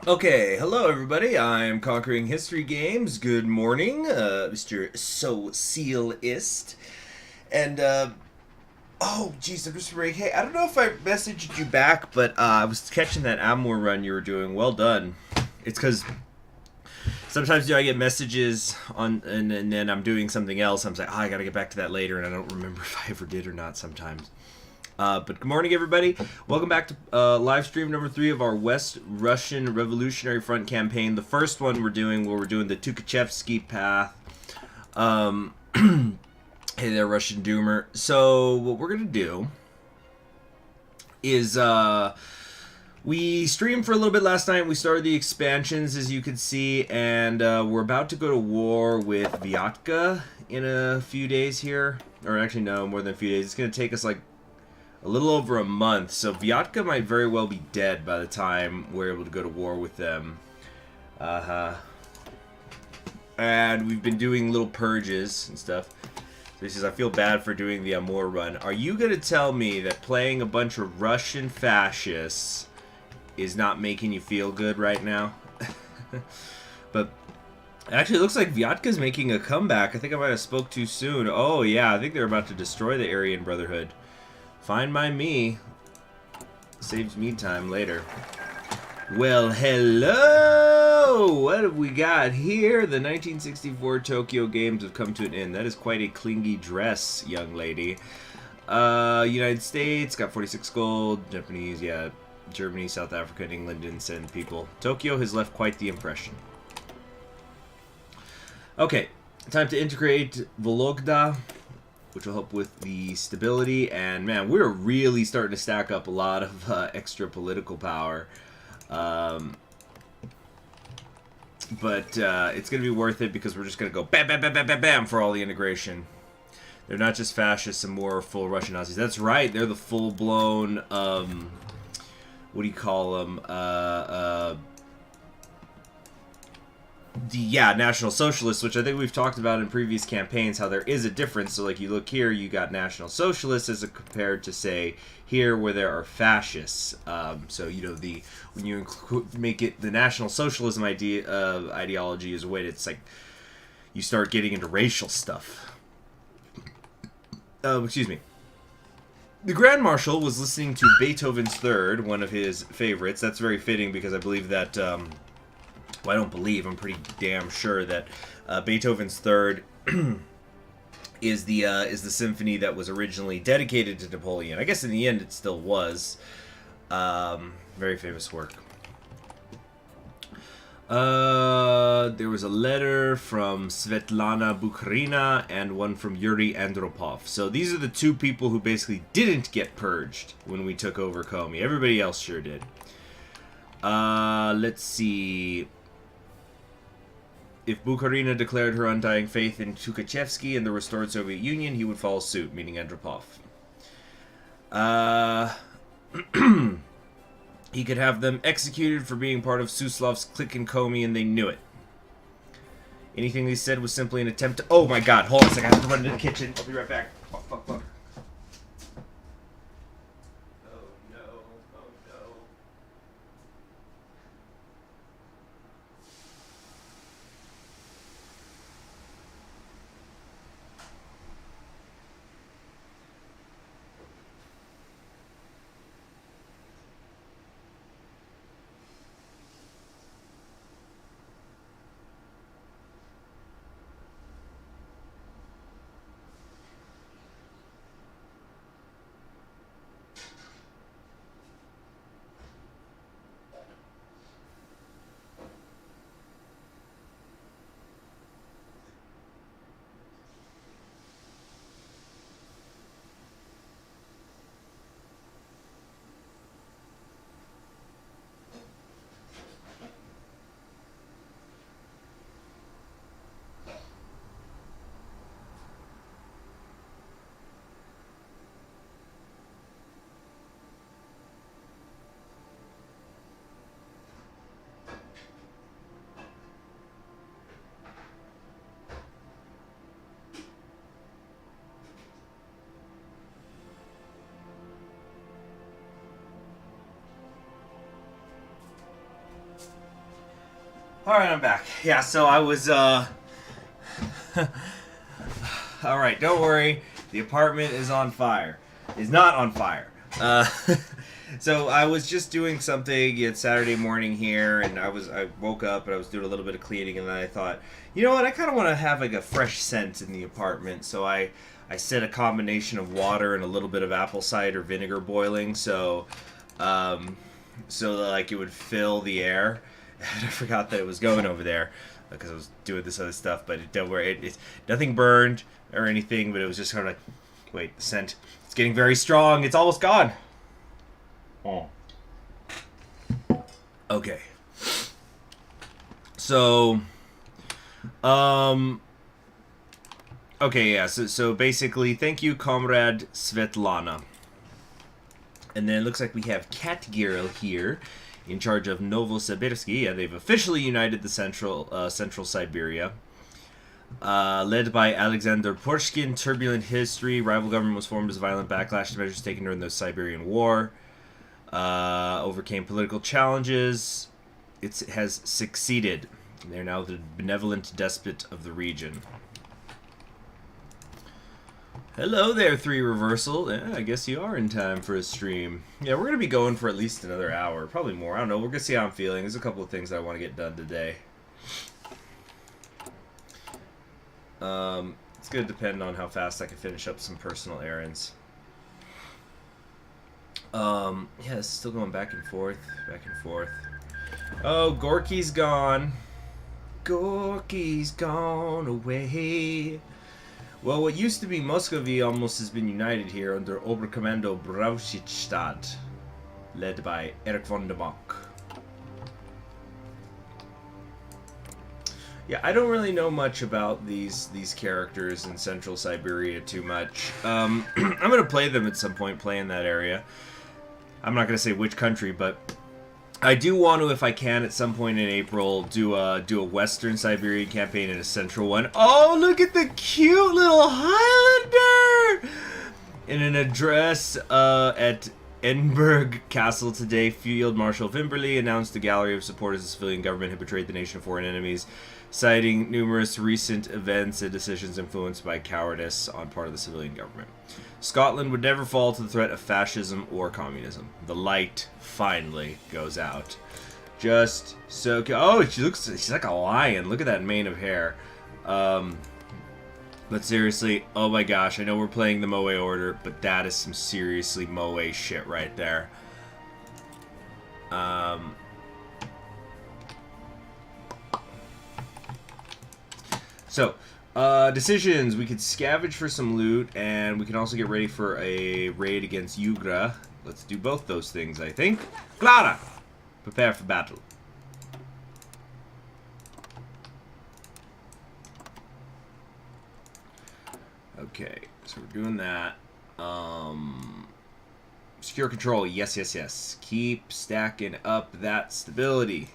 Okay, hello everybody. I'm Conquering History Games. Good morning, Mr. Socialist. And, oh, geez, I'm just ready. Hey, I don't know if I messaged you back, but I was catching that Amor run you were doing. Well done. It's because sometimes I get messages on, and then I'm doing something else. I'm like, oh, I gotta get back to that later, and I don't remember if I ever did or not sometimes. But good morning, everybody. Welcome back to live stream number 3 of our West Russian Revolutionary Front campaign. The first one we're doing, where we're doing the Tukhachevsky path. Hey there, Russian Doomer. So what we're gonna do is we streamed for a little bit last night. We started the expansions, as you can see, and we're about to go to war with Vyatka in a few days here. Or actually, no, more than a few days. It's gonna take us like a little over a month, so Vyatka might very well be dead by the time we're able to go to war with them. And we've been doing little purges and stuff. So he says, I feel bad for doing the Amur run. Are you going to tell me that playing a bunch of Russian fascists is not making you feel good right now? But actually, it looks like Vyatka's making a comeback. I think I might have spoke too soon. Oh, yeah, I think they're about to destroy the Aryan Brotherhood. Fine by me. Saves me time later. Well, hello! What have we got here? The 1964 Tokyo Games have come to an end. That is quite a clingy dress, young lady. United States, got 46 gold. Japanese, yeah. Germany, South Africa, and England didn't send people. Tokyo has left quite the impression. Okay, time to integrate Vologda, which will help with the stability. And man, we're really starting to stack up a lot of extra political power. But it's going to be worth it because we're just going to go bam, bam, bam, bam, bam, bam for all the integration. They're not just fascists and more full Russian Nazis. That's right, they're the full-blown, what do you call them? National Socialists, which I think we've talked about in previous campaigns, how there is a difference. So, like, you look here, you got National Socialists as compared to, say, here where there are fascists. So, you know, when you make it the National Socialism ideology is a way to, it's like, you start getting into racial stuff. Excuse me. The Grand Marshal was listening to Beethoven's Third, one of his favorites. That's very fitting because I believe that, well, I don't believe, I'm pretty damn sure that Beethoven's Third is the symphony that was originally dedicated to Napoleon. I guess in the end it still was. Very famous work. There was a letter from Svetlana Bukharina and one from Yuri Andropov. So these are the two people who basically didn't get purged when we took over Komi. Everybody else sure did. Let's see. If Bukharina declared her undying faith in Tukhachevsky and the restored Soviet Union, he would follow suit, meaning Andropov. He could have them executed for being part of Suslov's clique in Komi, and they knew it. Anything they said was simply an attempt to... Oh my god, hold on a second, I have to run into the kitchen. I'll be right back. Fuck, fuck, fuck. Alright, I'm back. Yeah, so I was, Alright, don't worry. The apartment is on fire. Is not on fire. So I was just doing something. It's Saturday morning here, and I woke up and I was doing a little bit of cleaning, and then I thought, you know what, I kind of want to have like a fresh scent in the apartment. So I set a combination of water and a little bit of apple cider vinegar boiling, so that, like, it would fill the air. And I forgot that it was going over there because I was doing this other stuff, but don't worry, it's nothing burned or anything, but it was just kind of like, wait, the scent, it's getting very strong, it's almost gone. Oh. Okay. So, okay, yeah, so basically, thank you, Comrade Svetlana. And then it looks like we have Cat Girl here, in charge of Novosibirsk. Yeah, they've officially united the central Siberia. Led by Alexander Pushkin, turbulent history. Rival government was formed as a violent backlash to measures taken during the Siberian War. Overcame political challenges. It has succeeded. They're now the benevolent despot of the region. Hello there, 3 Reversal. Yeah, I guess you are in time for a stream. Yeah, we're going to be going for at least another hour. Probably more. I don't know. We're going to see how I'm feeling. There's a couple of things I want to get done today. It's going to depend on how fast I can finish up some personal errands. Yeah, it's still going back and forth. Back and forth. Oh, Gorky's gone. Gorky's gone away. Well, what used to be Muscovy almost has been united here under Oberkommando Brauchitstadt, led by Erich von der Mock. Yeah, I don't really know much about these characters in Central Siberia too much. I'm going to play them at some point, play in that area. I'm not going to say which country, but I do want to, if I can, at some point in April, do a Western Siberian campaign and a Central one. Oh, look at the cute little Highlander! In an address at Edinburgh Castle today, Field Marshal Wimberly announced the gallery of supporters of the civilian government had betrayed the nation of foreign enemies, citing numerous recent events and decisions influenced by cowardice on part of the civilian government. Scotland would never fall to the threat of fascism or communism. The light finally goes out. Just so... Oh, she's like a lion. Look at that mane of hair. But seriously, oh my gosh, I know we're playing the Moe order, but that is some seriously Moe shit right there. Decisions. We could scavenge for some loot, and we can also get ready for a raid against Yugra. Let's do both those things, I think. Clara! Prepare for battle. Okay, so we're doing that. Secure control. Yes, yes, yes. Keep stacking up that stability.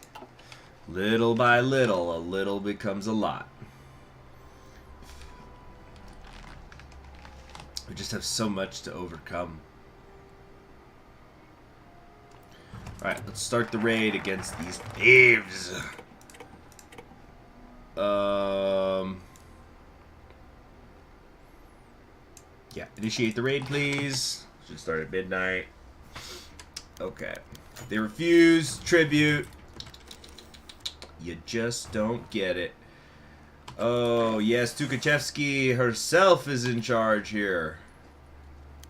Little by little, a little becomes a lot. We just have so much to overcome. Alright, let's start the raid against these thieves. Yeah, initiate the raid, please. Should start at midnight. Okay. They refuse tribute. You just don't get it. Oh, yes, Tukhachevsky herself is in charge here.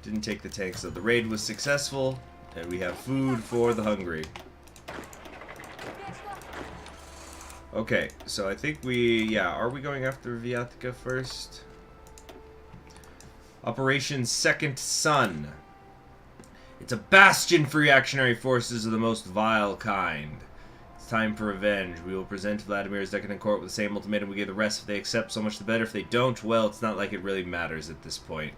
Didn't take the tank, so the raid was successful, and we have food for the hungry. Okay, so I think are we going after Vyatka first? Operation Second Son. It's a bastion for reactionary forces of the most vile kind. Time for revenge. We will present Vladimir's decadent court with the same ultimatum we gave the rest. If they accept, so much the better. If they don't, well, it's not like it really matters at this point.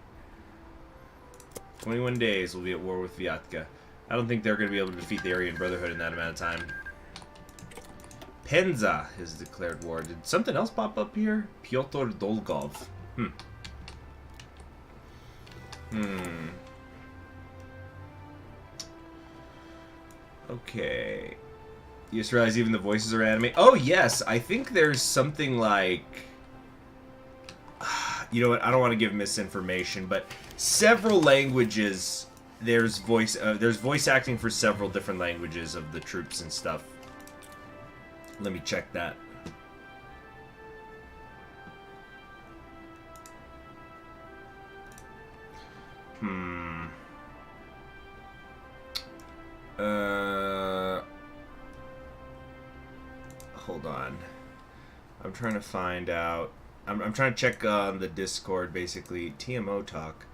21 days we'll be at war with Vyatka. I don't think they're going to be able to defeat the Aryan Brotherhood in that amount of time. Penza has declared war. Did something else pop up here? Pyotr Dolgov. Okay. You just realize even the voices are anime. Oh, yes. I think there's something like... You know what? I don't want to give misinformation, but several languages... There's voice acting for several different languages of the troops and stuff. Let me check that. Hold on. I'm trying to find out. I'm trying to check on the Discord, basically. TMO talk.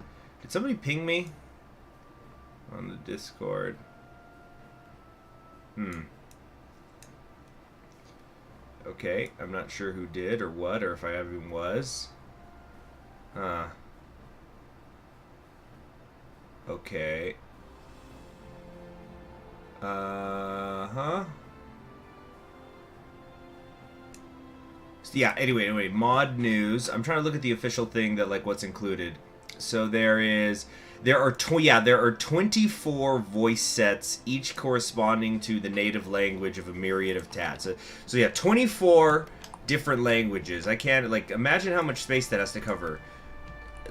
Did somebody ping me? On the Discord. Okay, I'm not sure who did or what, or if I even was. Okay. So yeah, anyway, mod news. I'm trying to look at the official thing that, like, what's included. So there are 24 voice sets, each corresponding to the native language of a myriad of tats. So yeah, 24 different languages. I can't, like, imagine how much space that has to cover.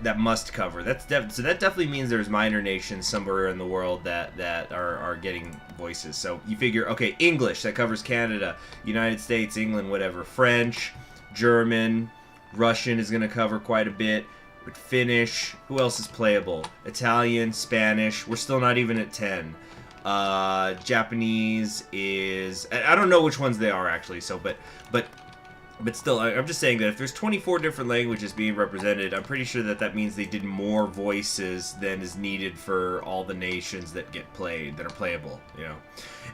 That must cover. So that definitely means there's minor nations somewhere in the world that are getting voices. So you figure, okay, English, that covers Canada, United States, England, whatever. French, German, Russian is going to cover quite a bit. Finnish, who else is playable? Italian, Spanish, we're still not even at 10. Japanese is... I don't know which ones they are, actually, so, but still, I'm just saying that if there's 24 different languages being represented, I'm pretty sure that means they did more voices than is needed for all the nations that get played, that are playable, you know.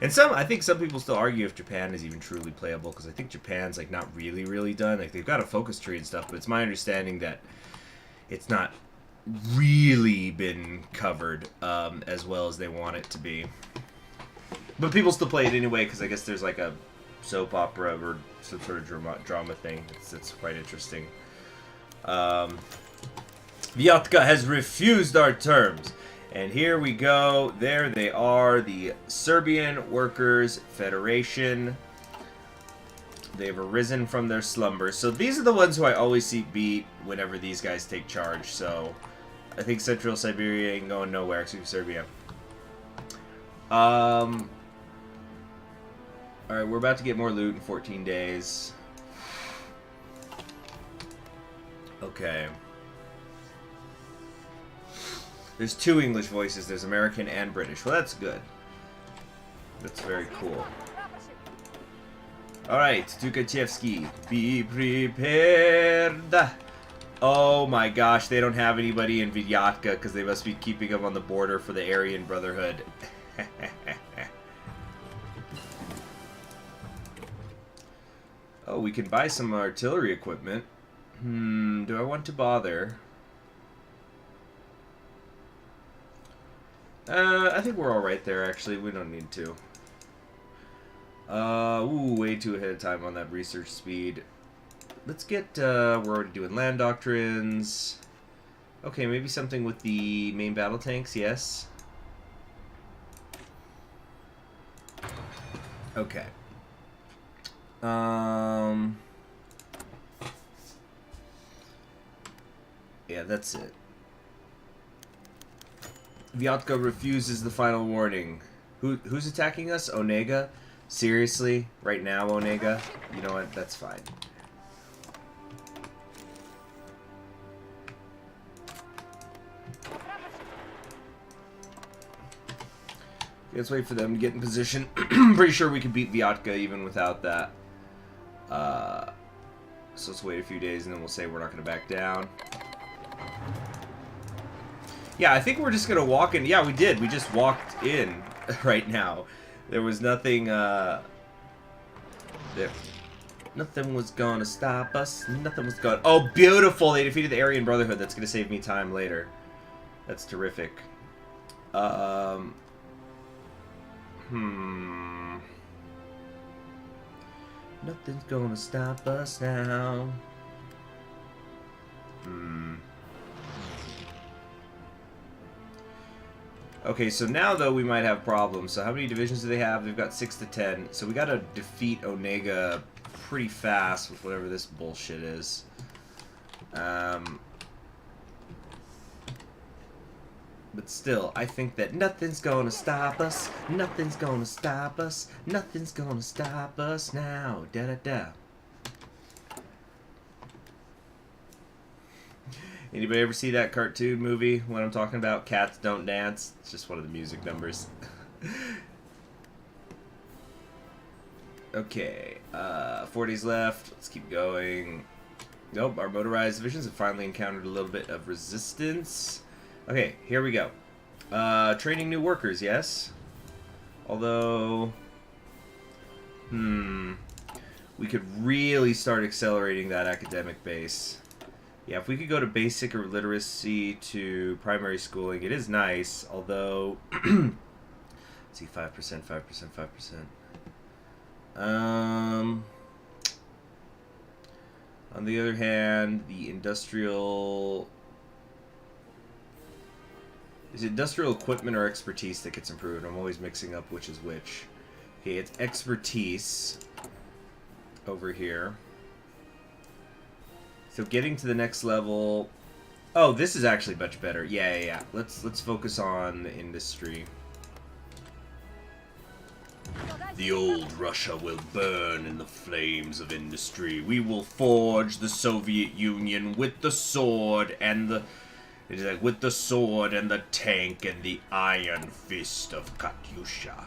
And I think some people still argue if Japan is even truly playable, because I think Japan's, like, not really done. Like, they've got a focus tree and stuff, but it's my understanding that it's not really been covered as well as they want it to be. But people still play it anyway, because I guess there's, like, a soap opera or some sort of drama thing. It's quite interesting. Vyatka has refused our terms. And here we go. There they are. The Serbian Workers' Federation. They've arisen from their slumber. So these are the ones who I always see beat whenever these guys take charge. So I think Central Siberia ain't going nowhere, except for Serbia. Alright, we're about to get more loot in 14 days. Okay. There's 2 English voices. There's American and British. Well, that's good. That's very cool. Alright, Tukachevsky, be prepared. Oh my gosh, they don't have anybody in Vyatka because they must be keeping them on the border for the Aryan Brotherhood. Oh, we can buy some artillery equipment. Do I want to bother? I think we're alright there, actually. We don't need to. Ooh, way too ahead of time on that research speed. Let's get, we're already doing land doctrines. Okay, maybe something with the main battle tanks, yes. Okay. Yeah, that's it. Vyatka refuses the final warning. Who's attacking us? Onega? Seriously? Right now, Onega? You know what? That's fine. Let's wait for them to get in position. Pretty sure we could beat Vyatka even without that. So let's wait a few days and then we'll say we're not going to back down. Yeah, I think we're just going to walk in. Yeah, we did. We just walked in right now. There was nothing, there. Nothing was going to stop us. Nothing was going... Oh, beautiful! They defeated the Aryan Brotherhood. That's going to save me time later. That's terrific. Nothing's going to stop us now. Okay, so now though we might have problems. So how many divisions do they have? They've got 6 to 10. So we gotta defeat Onega pretty fast with whatever this bullshit is. But still, I think that nothing's gonna stop us. Nothing's gonna stop us. Nothing's gonna stop us now. Da da da. Anybody ever see that cartoon movie when I'm talking about Cats Don't Dance? It's just one of the music numbers. Okay, 4 days left. Let's keep going. Nope, our motorized divisions have finally encountered a little bit of resistance. Okay, here we go. Training new workers, yes? Although... we could really start accelerating that academic base. Yeah, if we could go to basic or literacy to primary schooling, it is nice, although... let's see, 5%, 5%, 5%. On the other hand, the industrial... Is it industrial equipment or expertise that gets improved? I'm always mixing up which is which. Okay, it's expertise over here. So getting to the next level... Oh, this is actually much better. Yeah. Let's focus on the industry. The old Russia will burn in the flames of industry. We will forge the Soviet Union with the sword and the... It's like, with the sword and the tank and the iron fist of Katyusha. I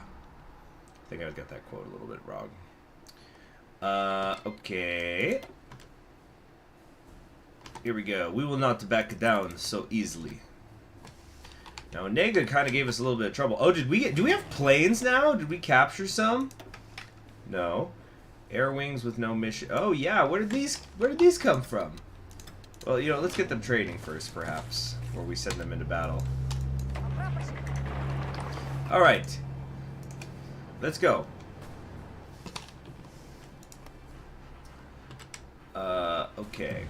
think I got that quote a little bit wrong. Okay. Here we go. We will not back down so easily. Now, Onega kind of gave us a little bit of trouble. Oh, do we have planes now? Did we capture some? No. Air wings with no mission. Oh, yeah. Where did these come from? Well, you know, let's get them training first, perhaps, before we send them into battle. Alright. Let's go. Okay.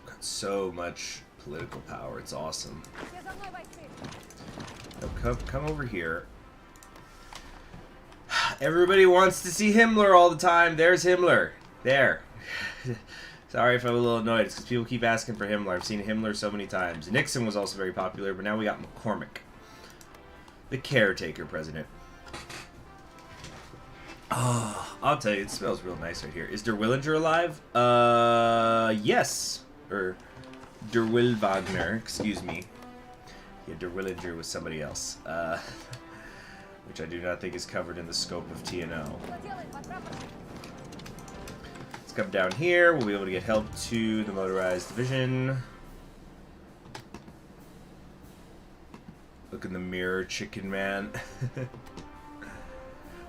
Got so much political power. It's awesome. Oh, come over here. Everybody wants to see Himmler all the time. There's Himmler. There. Sorry if I'm a little annoyed. It's because people keep asking for Himmler. I've seen Himmler so many times. Nixon was also very popular, but now we got McCormick. The caretaker president. Oh, I'll tell you, it smells real nice right here. Is Der Willinger alive? Yes. Or Der Will Wagner, excuse me. Yeah, Der Willinger was somebody else. Which I do not think is covered in the scope of TNO. Let's come down here. We'll be able to get help to the motorized division. Look in the mirror, chicken man.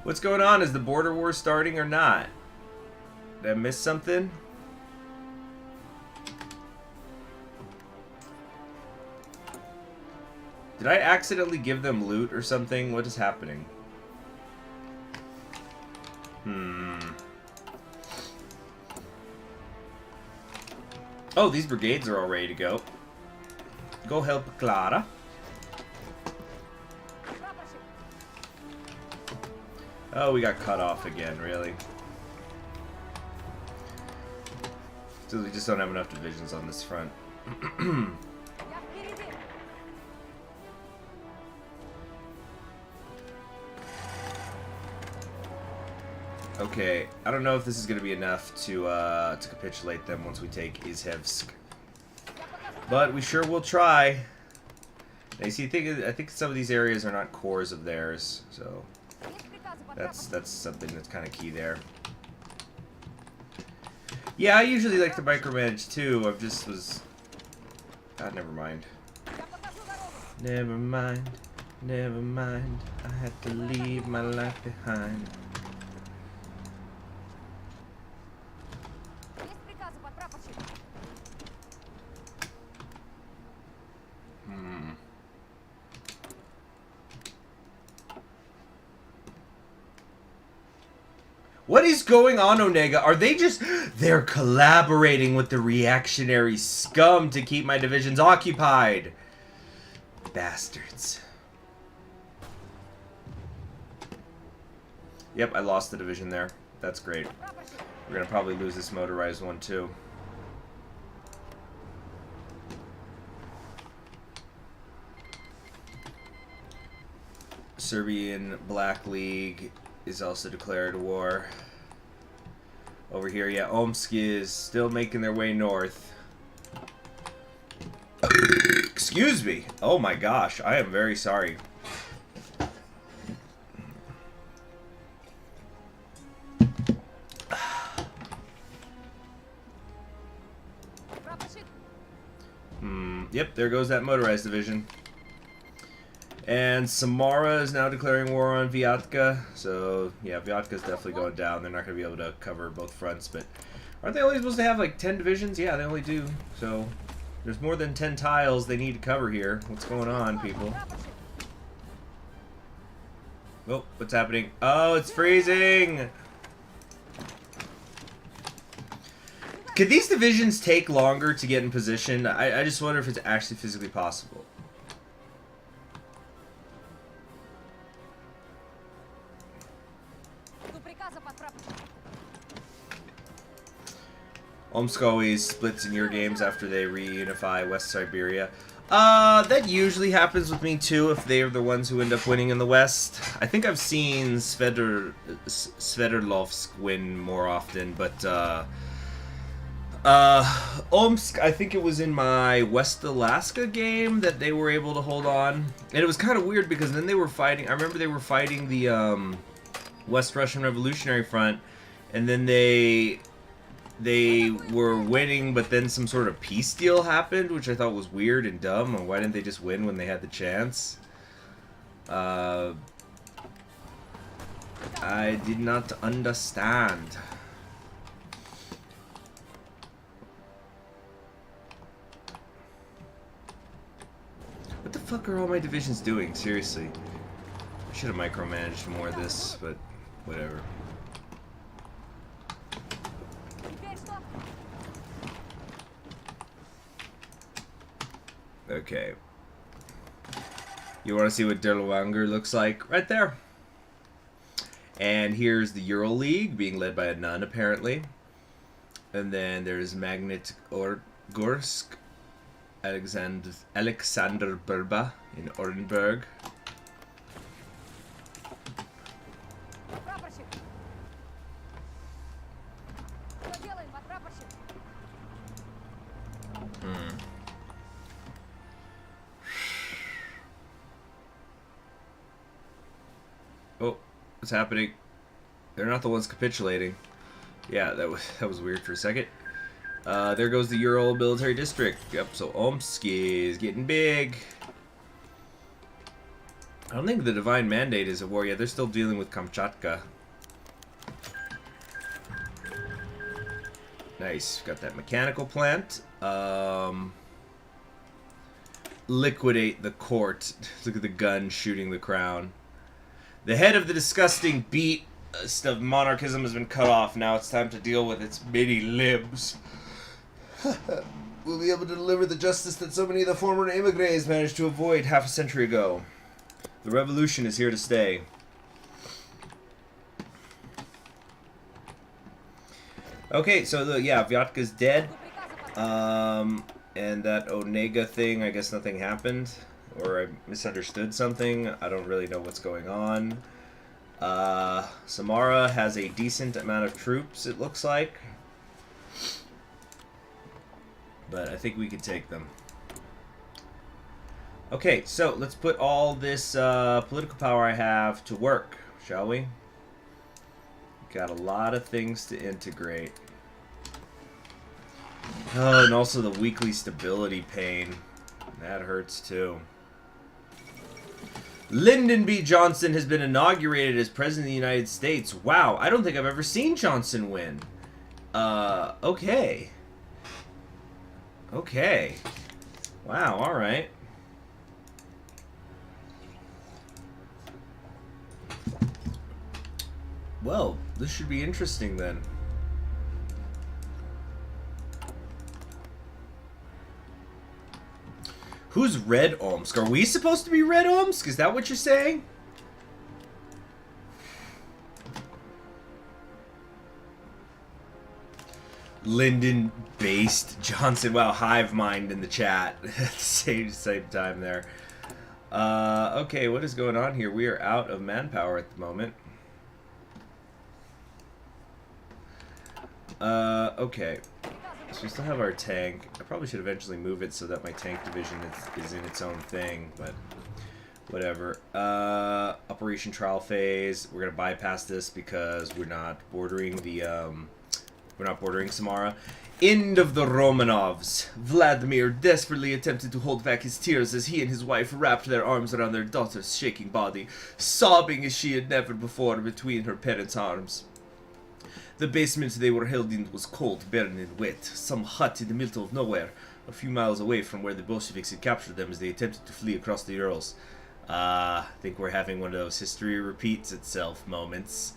What's going on? Is the border war starting or not? Did I miss something? Did I accidentally give them loot or something? What is happening? Oh, these brigades are all ready to go. Go help Clara. Oh, we got cut off again, really. So we just don't have enough divisions on this front. Okay, I don't know if this is going to be enough to capitulate them once we take Izhevsk. But we sure will try. Now, you see, I think some of these areas are not cores of theirs, so that's something that's kind of key there. Yeah, I usually like to micromanage too. I've just was... God, never mind. Never mind, never mind. I had to leave my life behind. What is going on, Onega? Are they just... They're collaborating with the reactionary scum to keep my divisions occupied. Bastards. Yep, I lost the division there. That's great. We're going to probably lose this motorized one, too. Serbian Black League is also declared war. Over here, yeah, Omsk is still making their way north. Excuse me. Oh my gosh, I am very sorry. Yep, there goes that motorized division. And Samara is now declaring war on Vyatka. So, yeah, Vyatka's definitely going down. They're not going to be able to cover both fronts. But aren't they only supposed to have, like, 10 divisions? Yeah, they only do. So, there's more than 10 tiles they need to cover here. What's going on, people? Oh, what's happening? Oh, it's freezing! Could these divisions take longer to get in position? I just wonder if it's actually physically possible. Omsk always splits in your games after they reunify West Siberia. That usually happens with me too if they are the ones who end up winning in the West. I think I've seen Sverdlovsk win more often, but Omsk, I think it was in my West Alaska game that they were able to hold on. And it was kind of weird because then they were fighting, I remember they were fighting the West Russian Revolutionary Front, and then they were winning, but then some sort of peace deal happened, which I thought was weird and dumb. And why didn't they just win when they had the chance? I did not understand. What the fuck are all my divisions doing? Seriously. I should have micromanaged more of this, but whatever. Okay. You want to see what Derlewanger looks like? Right there. And here's the Ural League, being led by a nun, apparently. And then there's Magnitogorsk, Alexander Burba in Orenburg. Oh, what's happening? They're not the ones capitulating. Yeah, that was weird for a second. There goes the Ural Military District. Yep, so Omsk is getting big. I don't think the Divine Mandate is at war yet. They're still dealing with Kamchatka. Nice. Got that mechanical plant. Liquidate the court. Look at the gun shooting the crown. The head of the disgusting beast of monarchism has been cut off. Now it's time to deal with its many limbs. We'll be able to deliver the justice that so many of the former emigres managed to avoid half a century ago. The revolution is here to stay. Okay, so yeah, Vyatka's dead. And that Onega thing, I guess nothing happened. Or I misunderstood something. I don't really know what's going on. Samara has a decent amount of troops, it looks like. But I think we can take them. Okay, so let's put all this political power I have to work, shall we? Got a lot of things to integrate. Oh, and also the weekly stability pain. That hurts too. Lyndon B. Johnson has been inaugurated as President of the United States. Wow, I don't think I've ever seen Johnson win. Okay. Okay. Wow, alright. Well, this should be interesting then. Who's Red Omsk? Are we supposed to be Red Omsk? Is that what you're saying? Linden-based Johnson. Wow, hive mind in the chat at the same time there. Okay, what is going on here? We are out of manpower at the moment. Okay. So we still have our tank. I probably should eventually move it so that my tank division is in its own thing, but whatever. Operation trial phase. We're gonna bypass this because we're not bordering the we're not bordering Samara. End of the Romanovs. Vladimir desperately attempted to hold back his tears as he and his wife wrapped their arms around their daughter's shaking body, sobbing as she had never before between her parents' arms. The basement they were held in was cold, barren, and wet, some hut in the middle of nowhere, a few miles away from where the Bolsheviks had captured them as they attempted to flee across the Urals. I think we're having one of those history repeats itself moments.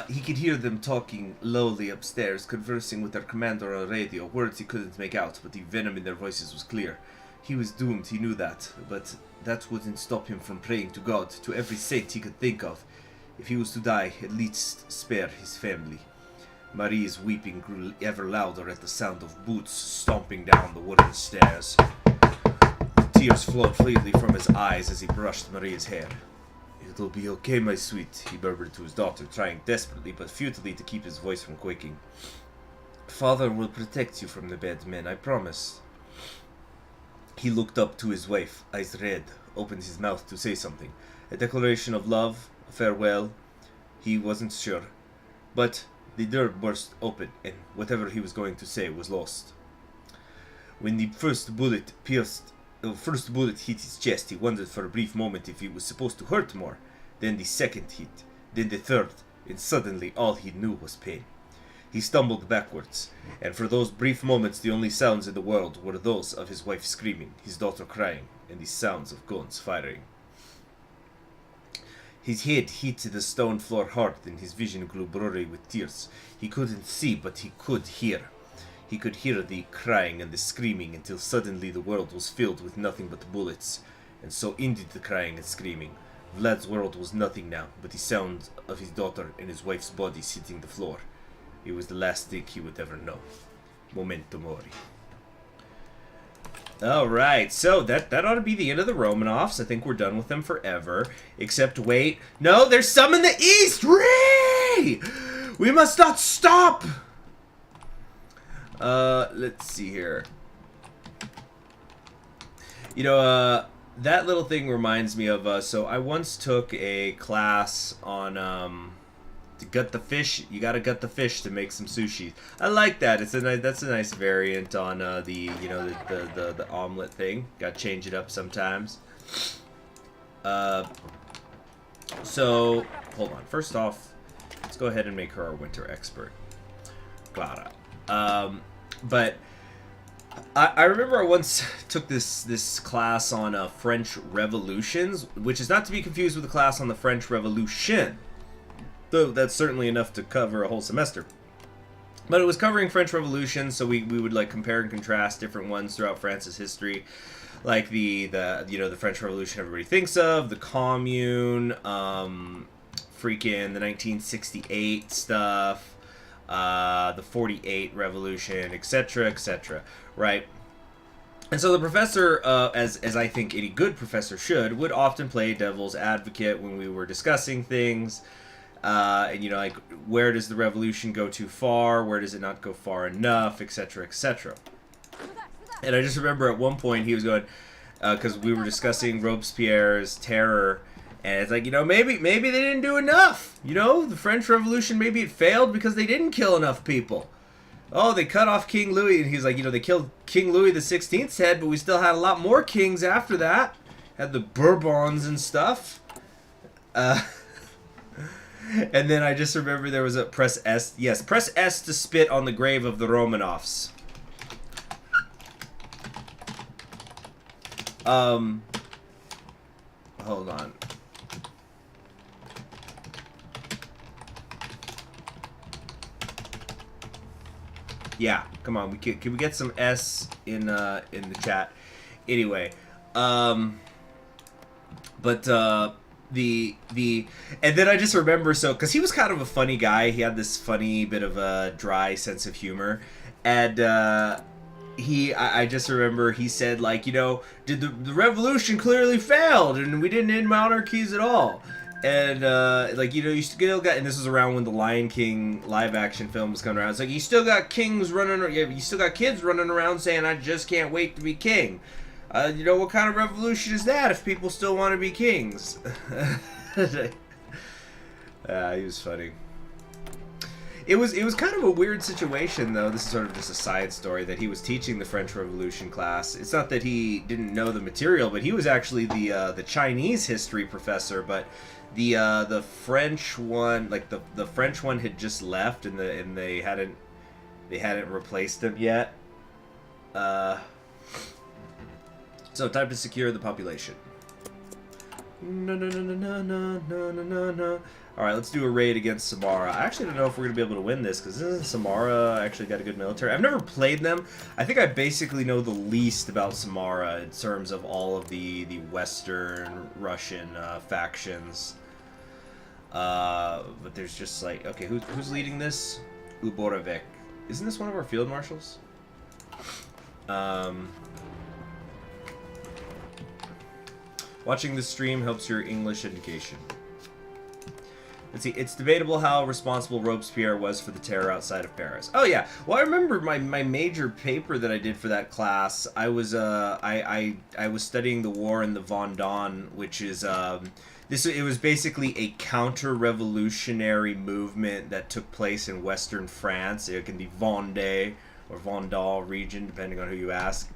He could hear them talking lowly upstairs, conversing with their commander on radio, words he couldn't make out, but the venom in their voices was clear. He was doomed, he knew that, but that wouldn't stop him from praying to God, to every saint he could think of. If he was to die, at least spare his family. Marie's weeping grew ever louder at the sound of boots stomping down the wooden stairs. The tears flowed freely from his eyes as he brushed Marie's hair. "It'll be okay, my sweet," he murmured to his daughter, trying desperately but futilely to keep his voice from quaking. "Father will protect you from the bad men, I promise." He looked up to his wife, eyes red, opened his mouth to say something. A declaration of love, a farewell, he wasn't sure. But the door burst open, and whatever he was going to say was lost. When the first bullet hit his chest, he wondered for a brief moment if it was supposed to hurt more. Then the second hit, then the third, and suddenly all he knew was pain. He stumbled backwards, and for those brief moments the only sounds in the world were those of his wife screaming, his daughter crying, and the sounds of guns firing. His head hit the stone floor hard, and his vision grew blurry with tears. He couldn't see, but he could hear. He could hear the crying and the screaming until suddenly the world was filled with nothing but bullets, and so ended the crying and screaming. Vlad's world was nothing now, but the sound of his daughter and his wife's bodies hitting the floor. It was the last thing he would ever know. Memento mori. Alright, so that ought to be the end of the Romanovs. I think we're done with them forever. Except, wait. No, there's some in the east! Ray! We must not stop! Let's see here. You know, that little thing reminds me of, so I once took a class on, to gut the fish. You gotta gut the fish to make some sushi. I like that. That's a nice variant on, the omelet thing. Gotta change it up sometimes. So, hold on. First off, let's go ahead and make her our winter expert. Clara. But I remember I once took this class on French revolutions, which is not to be confused with the class on the French Revolution, though that's certainly enough to cover a whole semester. But it was covering French Revolution, so we would like compare and contrast different ones throughout France's history, like the French Revolution everybody thinks of, the Commune, freaking the 1968 stuff. The 48 revolution, etc., etc., right? And so the professor, as I think any good professor should, would often play devil's advocate when we were discussing things, and, you know, like, where does the revolution go too far, where does it not go far enough, etc., etc. And I just remember at one point he was going, because we were discussing Robespierre's terror, and it's like, you know, maybe they didn't do enough. You know, the French Revolution, maybe it failed because they didn't kill enough people. Oh, they cut off King Louis, and he's like, you know, they killed King Louis the 16th's head, but we still had a lot more kings after that. Had the Bourbons and stuff. And then I just remember there was a press S. Yes, press S to spit on the grave of the Romanovs. Hold on. Yeah, come on. Can we get some S in the chat? Anyway, but the and then I just remember, so because he was kind of a funny guy, he had this funny bit of a dry sense of humor, and I just remember he said, like, you know, did the revolution clearly failed and we didn't end monarchies at all. And like, you know, you still got, and this was around when the Lion King live action film was coming around. It's like, you still got kings running, you still got kids running around saying, I just can't wait to be king. You know, what kind of revolution is that if people still want to be kings? He was funny. It was kind of a weird situation, though. This is sort of just a side story, that he was teaching the French Revolution class. It's not that he didn't know the material, but he was actually the Chinese history professor. But the French one, like the French one, had just left, and they hadn't replaced him yet. So time to secure the population. No. Alright, let's do a raid against Samara. I actually don't know if we're going to be able to win this, because isn't Samara actually got a good military? I've never played them. I think I basically know the least about Samara in terms of all of the Western Russian factions. But there's just like, okay, who's leading this? Uborovec. Isn't this one of our field marshals? Watching the stream helps your English education. Let's see, it's debatable how responsible Robespierre was for the terror outside of Paris. Oh yeah, well I remember my major paper that I did for that class. I was I was studying the war in the Vendôme, which is it was basically a counter-revolutionary movement that took place in Western France, like in the Vendée or Vendôme region, depending on who you ask.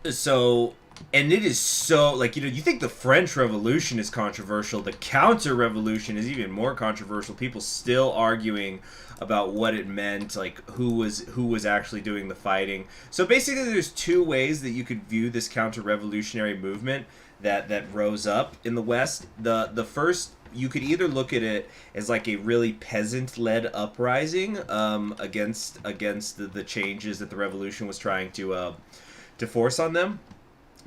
So. And it is so, like, you know, you think the French Revolution is controversial. The counter-revolution is even more controversial. People still arguing about what it meant, like, who was actually doing the fighting. So basically there's two ways that you could view this counter-revolutionary movement that rose up in the West. The first, you could either look at it as like a really peasant-led uprising against the changes that the revolution was trying to force on them.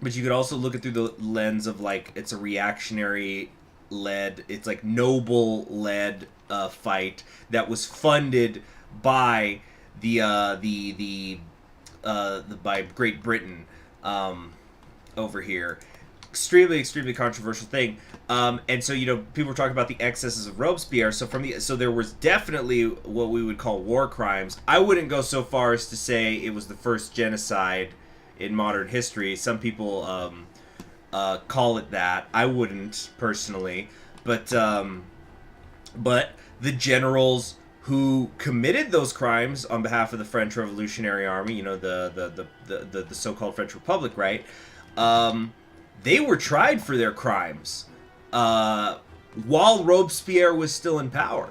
But you could also look at through the lens of, like, it's a reactionary-led, it's like noble-led fight that was funded by by Great Britain over here. Extremely controversial thing. And so, you know, people were talking about the excesses of Robespierre. So there was definitely what we would call war crimes. I wouldn't go so far as to say it was the first genocide in modern history. Some people call it that. I wouldn't personally, but the generals who committed those crimes on behalf of the French Revolutionary Army, you know, the so-called French Republic, right? They were tried for their crimes while Robespierre was still in power.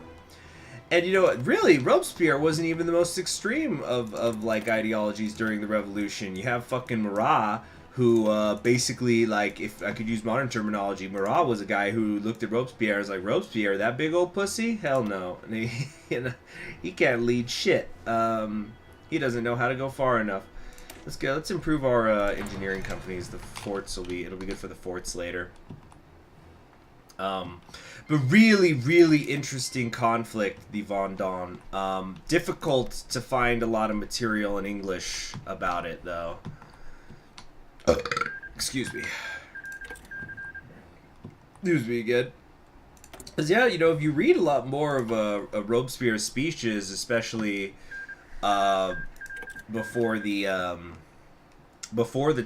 And, you know, really, Robespierre wasn't even the most extreme of like, ideologies during the revolution. You have fucking Marat, who, basically, like, if I could use modern terminology, Marat was a guy who looked at Robespierre as like, Robespierre, that big old pussy? Hell no. And he, you know, he can't lead shit. He doesn't know how to go far enough. Let's improve our, engineering companies. The forts it'll be good for the forts later. But really interesting conflict, the Vendôme. Difficult to find a lot of material in English about it, though. Excuse me. Excuse me again. Because, yeah, you know, if you read a lot more of Robespierre's speeches, especially before the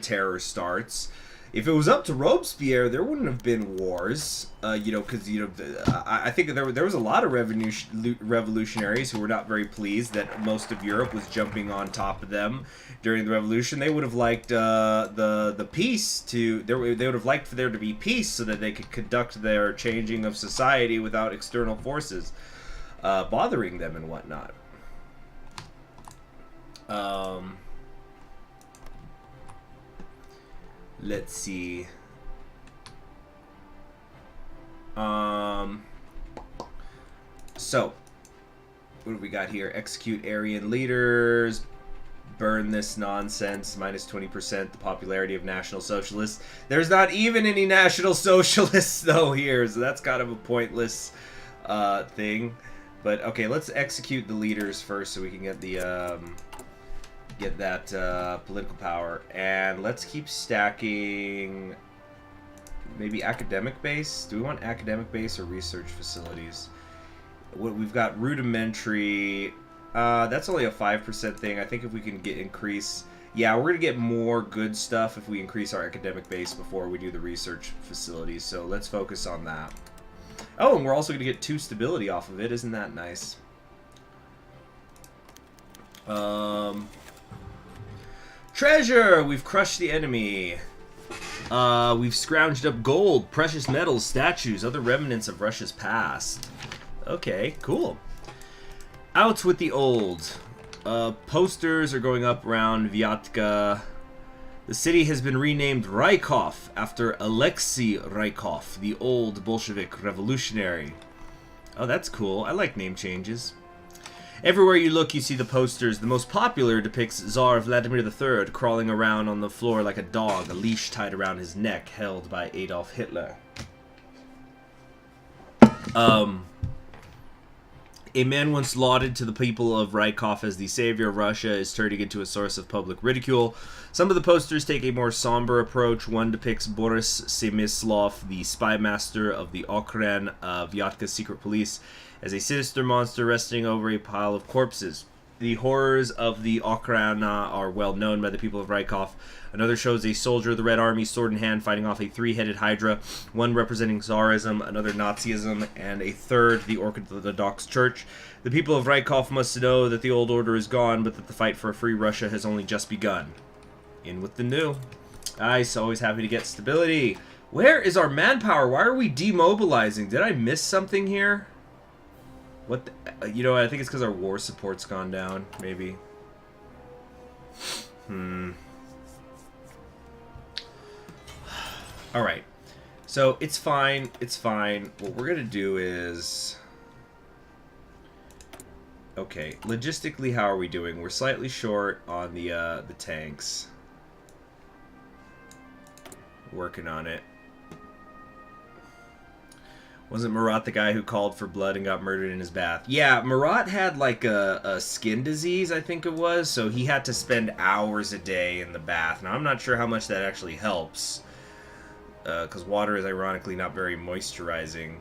terror starts, if it was up to Robespierre, there wouldn't have been wars, you know, because, you know, I think there was a lot of revolutionaries who were not very pleased that most of Europe was jumping on top of them during the revolution. They would have liked the peace they would have liked for there to be peace so that they could conduct their changing of society without external forces bothering them and whatnot. Let's see. So What do we got here? Execute Aryan leaders. Burn this nonsense. Minus 20% the popularity of National Socialists. There's not even any National Socialists, though, here. So that's kind of a pointless thing. But, okay, let's execute the leaders first so we can get the... get that political power. And let's keep stacking... maybe academic base? Do we want academic base or research facilities? We've got rudimentary. That's only a 5% thing. I think if we can increase... yeah, we're going to get more good stuff if we increase our academic base before we do the research facilities. So let's focus on that. Oh, and we're also going to get 2 stability off of it. Isn't that nice? Treasure! We've crushed the enemy. We've scrounged up gold, precious metals, statues, other remnants of Russia's past. Okay, cool. Out with the old. Posters are going up around Vyatka. The city has been renamed Rykov after Alexei Rykov, the old Bolshevik revolutionary. Oh, that's cool. I like name changes. Everywhere you look, you see the posters. The most popular depicts Tsar Vladimir III crawling around on the floor like a dog, a leash tied around his neck, held by Adolf Hitler. A man once lauded to the people of Rykov as the savior of Russia is turning into a source of public ridicule. Some of the posters take a more somber approach. One depicts Boris Semislov, the spy master of the Okran Vyatka's secret police, as a sinister monster resting over a pile of corpses. The horrors of the Okrana are well known by the people of Rykov. Another shows a soldier of the Red Army, sword in hand, fighting off a 3-headed hydra, one representing Tsarism, another Nazism, and a third the Orthodox Church. The people of Rykov must know that the old order is gone, but that the fight for a free Russia has only just begun. In with the new. Nice, always happy to get stability. Where is our manpower? Why are we demobilizing? Did I miss something here? What the, you know, I think it's because our war support's gone down, maybe. Alright. So, it's fine. It's fine. What we're going to do is... okay, logistically, how are we doing? We're slightly short on the tanks. Working on it. Wasn't Marat the guy who called for blood and got murdered in his bath? Yeah, Marat had like a skin disease, I think it was, so he had to spend hours a day in the bath. Now, I'm not sure how much that actually helps, because water is ironically not very moisturizing.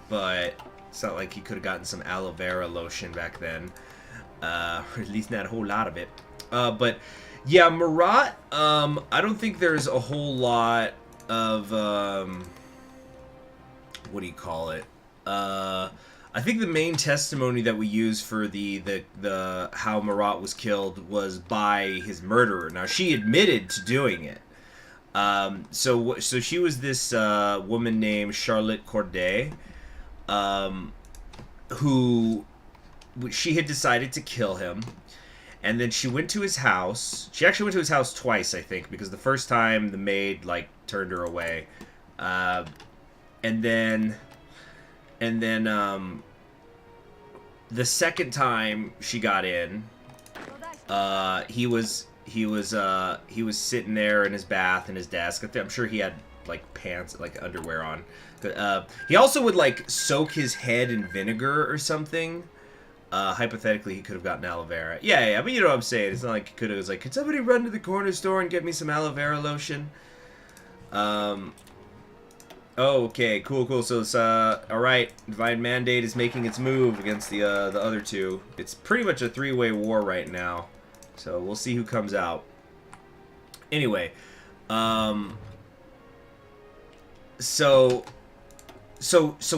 But it's not like he could have gotten some aloe vera lotion back then, or at least not a whole lot of it. But yeah, Marat, I don't think there's a whole lot of what do you call it? I think the main testimony that we use for the how Marat was killed was by his murderer. Now, she admitted to doing it. So she was this woman named Charlotte Corday, who she had decided to kill him. And then she went to his house. She actually went to his house twice, I think, because the first time the maid, like, turned her away. And then the second time she got in, he was sitting there in his bath in his desk. I'm sure he had like pants, like underwear on. He also would like soak his head in vinegar or something. Hypothetically, he could have gotten aloe vera. Yeah, but you know what I'm saying. It's not like he could have. It was like, could somebody run to the corner store and get me some aloe vera lotion? Oh, okay, cool. So it's all right. Divine Mandate is making its move against the other two. It's pretty much a three-way war right now. So we'll see who comes out. Anyway, so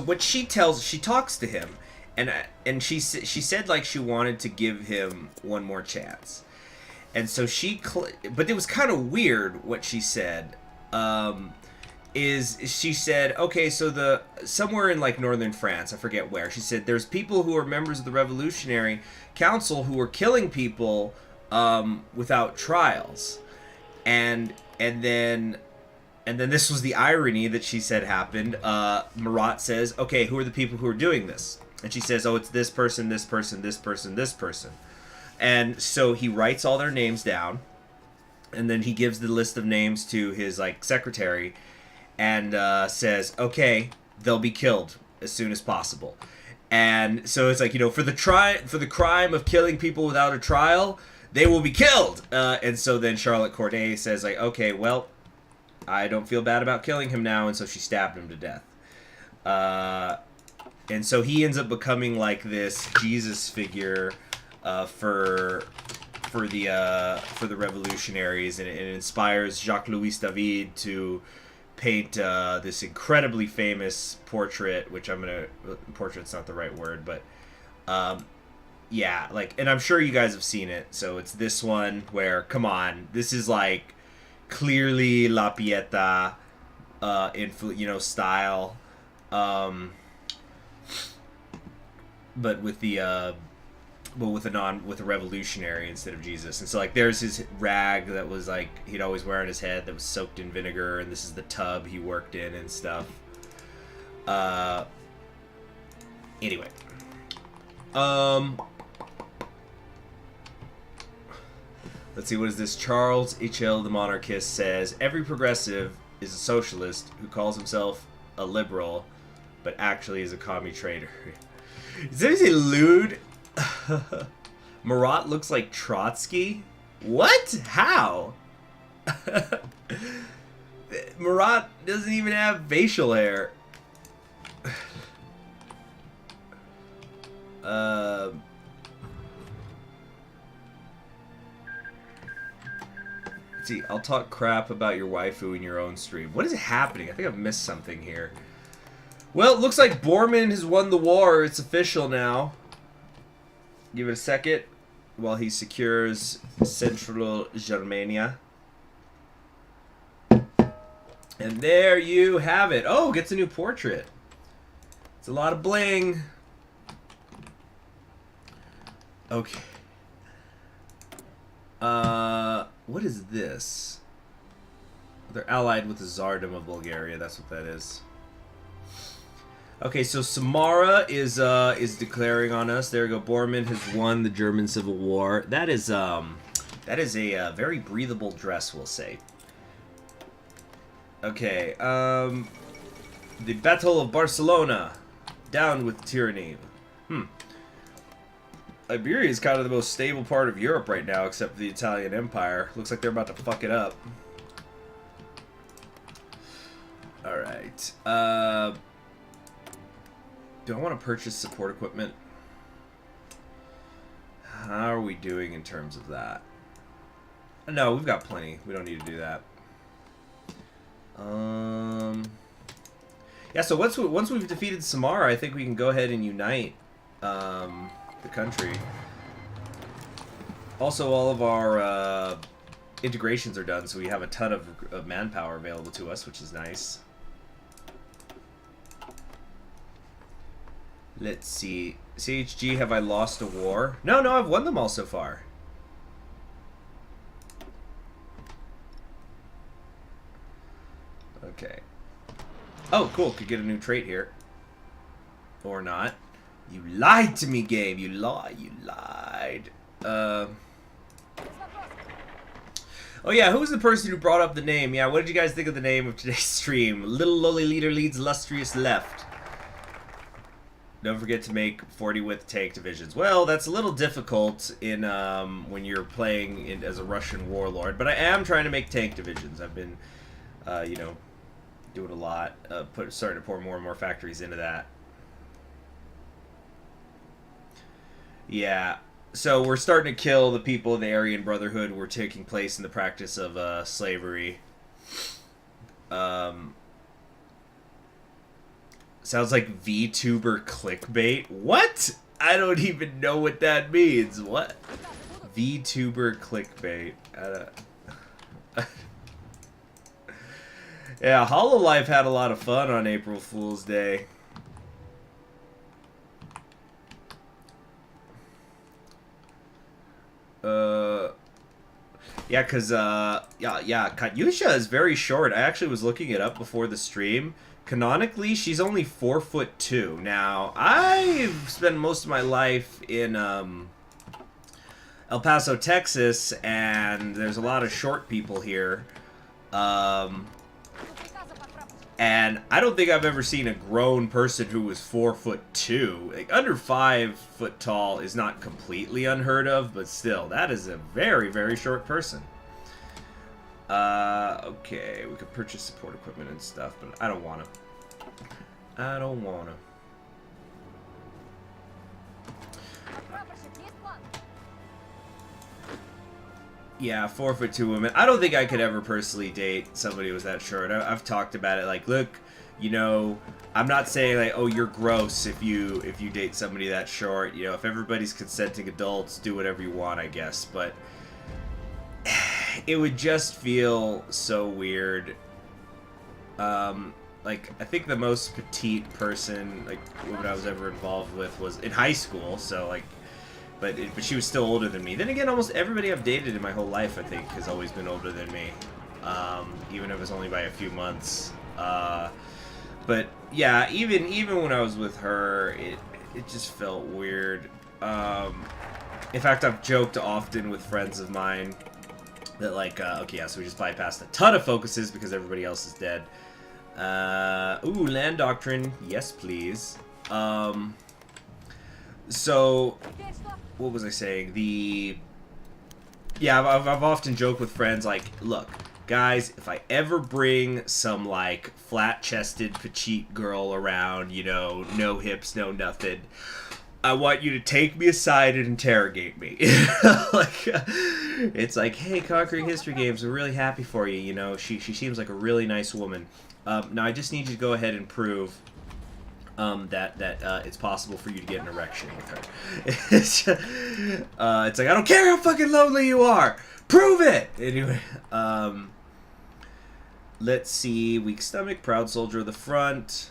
what she talks to him. And she said like she wanted to give him one more chance, and so but it was kind of weird what she said. Is she said, okay, so somewhere in like northern France, I forget where, she said there's people who are members of the Revolutionary Council who are killing people without trials, and then this was the irony that she said happened. Marat says, okay, who are the people who are doing this? And she says, oh, it's this person, this person, this person, this person. And so he writes all their names down, and then he gives the list of names to his like secretary, and says, okay, they'll be killed as soon as possible. And so it's like, you know, for the crime of killing people without a trial, they will be killed. And so then Charlotte Corday says, like, okay, well, I don't feel bad about killing him now, and so she stabbed him to death. And so he ends up becoming like this Jesus figure for the revolutionaries, and it inspires Jacques-Louis David to paint this incredibly famous portrait, which portrait's not the right word, but yeah, like, and I'm sure you guys have seen it. So it's this one where, come on, this is like clearly La Pieta style, but with the with a revolutionary instead of Jesus. And so like there's his rag that was like he'd always wear on his head that was soaked in vinegar, and this is the tub he worked in and stuff. Anyway, let's see, what is this? Charles H.L. the Monarchist says, every progressive is a socialist who calls himself a liberal but actually is a commie trader. Is there a lewd? Marat looks like Trotsky? What? How? Marat doesn't even have facial hair. Let's see, I'll talk crap about your waifu in your own stream. What is happening? I think I've missed something here. Well, it looks like Bormann has won the war. It's official now. Give it a second while he secures Central Germania. And there you have it. Oh, gets a new portrait. It's a lot of bling. Okay. What is this? They're allied with the Tsardom of Bulgaria. That's what that is. Okay, so Samara is declaring on us. There we go. Bormann has won the German Civil War. That is a very breathable dress, we'll say. Okay, the Battle of Barcelona. Down with tyranny. Iberia is kind of the most stable part of Europe right now, except for the Italian Empire. Looks like they're about to fuck it up. Alright. Do I want to purchase support equipment? How are we doing in terms of that? No, we've got plenty. We don't need to do that. Yeah, so once we've defeated Samara, I think we can go ahead and unite the country. Also, all of our integrations are done, so we have a ton of manpower available to us, which is nice. Let's see. CHG, have I lost a war? No, I've won them all so far. Okay. Oh, cool. Could get a new trait here. Or not. You lied to me, game. You lied. Oh yeah, who's the person who brought up the name? Yeah, what did you guys think of the name of today's stream? Little Loli leader leads Lustrous left. Don't forget to make 40 with tank divisions. Well, that's a little difficult in when you're playing as a Russian warlord, but I am trying to make tank divisions. I've been, you know, doing a lot, starting to pour more and more factories into that. Yeah, so we're starting to kill the people of the Aryan Brotherhood who are taking place in the practice of slavery. Sounds like VTuber clickbait. What? I don't even know what that means. What? VTuber clickbait. Yeah, HoloLive had a lot of fun on April Fool's Day. Yeah, because, yeah, Katyusha is very short. I actually was looking it up before the stream. Canonically, she's only 4'2". Now, I've spent most of my life in El Paso, Texas, and there's a lot of short people here. And I don't think I've ever seen a grown person who was 4'2". Like, under 5 foot tall is not completely unheard of, but still, that is a very, very short person. Okay, we could purchase support equipment and stuff, but I don't want to. I don't want to. Yeah, 4'2" women. I don't think I could ever personally date somebody who was that short. I've talked about it. Like, look, you know, I'm not saying like, oh, you're gross if you date somebody that short. You know, if everybody's consenting adults, do whatever you want, I guess. But it would just feel so weird. Like, I think the most petite person, like, woman I was ever involved with was in high school. So like. But she was still older than me. Then again, almost everybody I've dated in my whole life, I think, has always been older than me. Even if it's only by a few months. But yeah, even when I was with her, it just felt weird. In fact, I've joked often with friends of mine that, like, okay, yeah, so we just bypassed a ton of focuses because everybody else is dead. Ooh, land doctrine. Yes, please. So, what was I saying? Yeah, I've often joked with friends, like, look, guys, if I ever bring some, like, flat-chested, petite girl around, you know, no hips, no nothing, I want you to take me aside and interrogate me. Like, it's like, hey, Conquering History Games, we're really happy for you, you know, she seems like a really nice woman. Now, I just need you to go ahead and prove that it's possible for you to get an erection with her. It's like, I don't care how fucking lonely you are! Prove it! Anyway, let's see. Weak stomach, proud soldier of the front.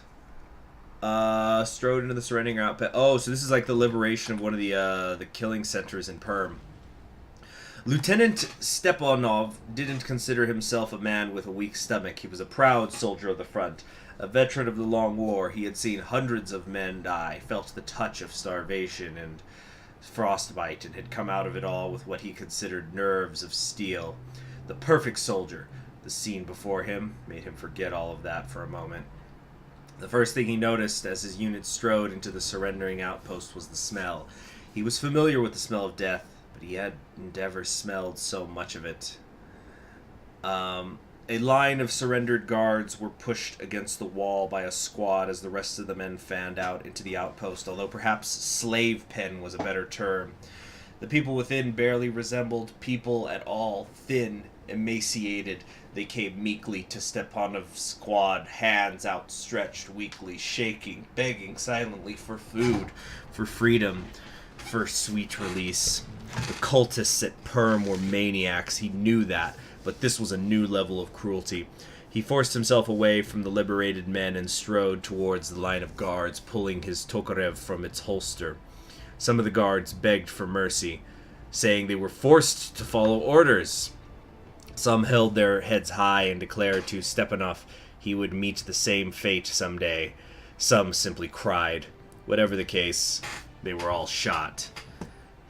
Strode into the surrendering outfit. Oh, so this is like the liberation of one of the killing centers in Perm. Lieutenant Stepanov didn't consider himself a man with a weak stomach. He was a proud soldier of the front. A veteran of the Long War, he had seen hundreds of men die, felt the touch of starvation and frostbite, and had come out of it all with what he considered nerves of steel. The perfect soldier. The scene before him made him forget all of that for a moment. The first thing he noticed as his unit strode into the surrendering outpost was the smell. He was familiar with the smell of death, but he had never smelled so much of it. A line of surrendered guards were pushed against the wall by a squad as the rest of the men fanned out into the outpost, although perhaps slave pen was a better term. The people within barely resembled people at all, thin, emaciated. They came meekly to Stepanov's squad, hands outstretched weakly, shaking, begging silently for food, for freedom, for sweet release. The cultists at Perm were maniacs, he knew that. But this was a new level of cruelty. He forced himself away from the liberated men and strode towards the line of guards, pulling his Tokarev from its holster. Some of the guards begged for mercy, saying they were forced to follow orders. Some held their heads high and declared to Stepanov he would meet the same fate someday. Some simply cried. Whatever the case, they were all shot.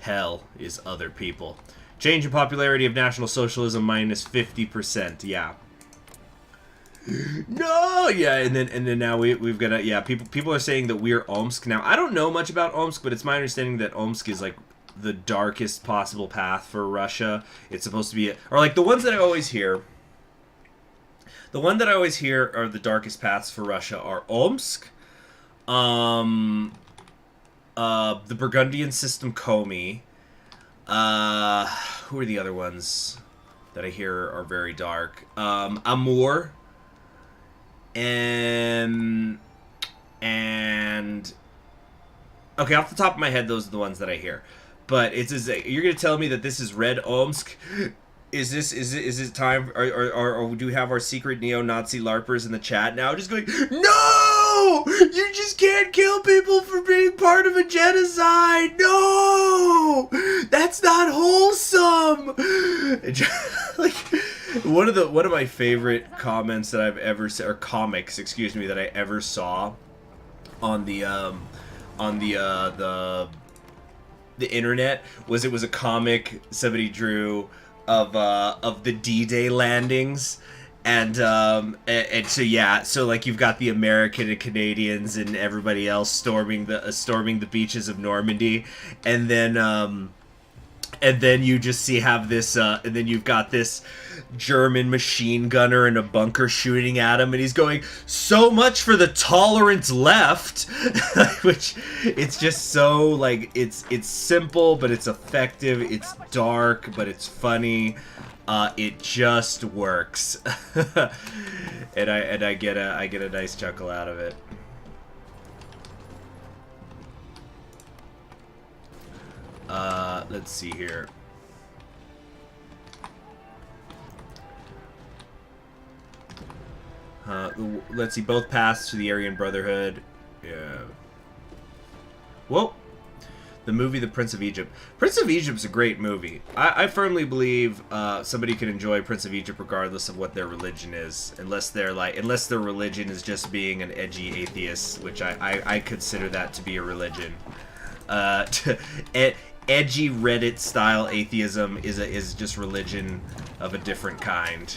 Hell is other people. Change in popularity of National Socialism minus 50%. Yeah. No, yeah, and then now we've got a, yeah. People are saying that we're Omsk now. I don't know much about Omsk, but it's my understanding that Omsk is like the darkest possible path for Russia. It's supposed to be, or like the ones that I always hear. The one that I always hear are the darkest paths for Russia are Omsk, the Burgundian system Komi. Who are the other ones that I hear are very dark? Amur. And okay, off the top of my head, those are the ones that I hear. But you're gonna tell me that this is Red Omsk? Is it time? Or do we have our secret neo-Nazi LARPers in the chat now? Just going, no! You just can't kill people for being part of a genocide! No! That's not wholesome! Like, One of my favorite comments that I've ever or comics, excuse me, that I ever saw on the the internet was, it was a comic somebody drew of the D-Day landings. And so yeah, so like you've got the American and Canadians and everybody else storming the beaches of Normandy, and then you just have this, and then you've got this German machine gunner in a bunker shooting at him, and he's going, "So much for the tolerant left," which it's just so like it's simple, but it's effective. It's dark, but it's funny. It just works, and I get a nice chuckle out of it. Let's see here. Let's see. Both paths to the Aryan Brotherhood. Yeah. Whoa. The movie The Prince of Egypt. Prince of Egypt's a great movie. I firmly believe somebody can enjoy Prince of Egypt regardless of what their religion is, unless their religion is just being an edgy atheist, which I consider that to be a religion. Edgy Reddit style atheism is just religion of a different kind.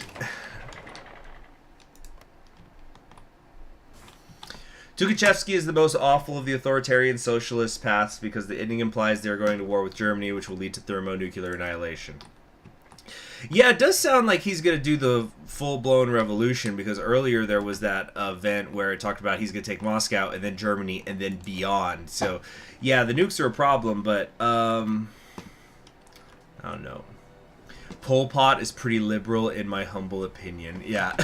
Tukhachevsky is the most awful of the authoritarian socialist paths because the ending implies they're going to war with Germany, which will lead to thermonuclear annihilation. Yeah, it does sound like he's going to do the full-blown revolution, because earlier there was that event where it talked about he's going to take Moscow and then Germany and then beyond. So, yeah, the nukes are a problem, but, I don't know. Pol Pot is pretty liberal in my humble opinion. Yeah.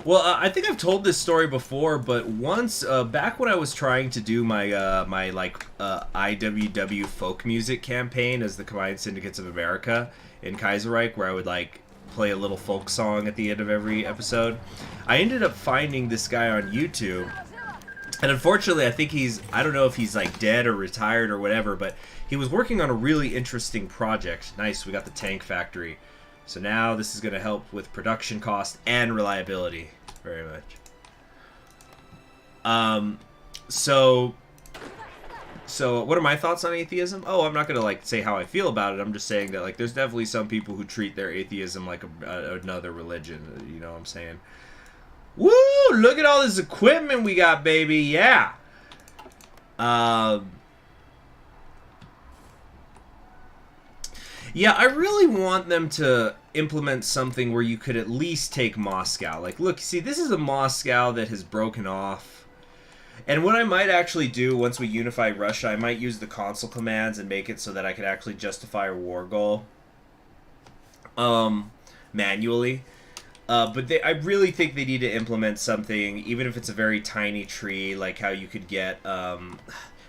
Well, I think I've told this story before, but once, back when I was trying to do my IWW folk music campaign as the Combined Syndicates of America in Kaiserreich, where I would, like, play a little folk song at the end of every episode, I ended up finding this guy on YouTube, and unfortunately, I think I don't know if he's, like, dead or retired or whatever, but he was working on a really interesting project. Nice, we got the tank factory. So now this is going to help with production cost and reliability very much. So what are my thoughts on atheism? Oh, I'm not going to like say how I feel about it. I'm just saying that like there's definitely some people who treat their atheism like another religion. You know what I'm saying? Woo! Look at all this equipment we got, baby. Yeah. Yeah, I really want them to implement something where you could at least take Moscow. Like, look, see, this is a Moscow that has broken off. And what I might actually do once we unify Russia, I might use the console commands and make it so that I could actually justify a war goal. Manually. But I really think they need to implement something, even if it's a very tiny tree, like how you could get,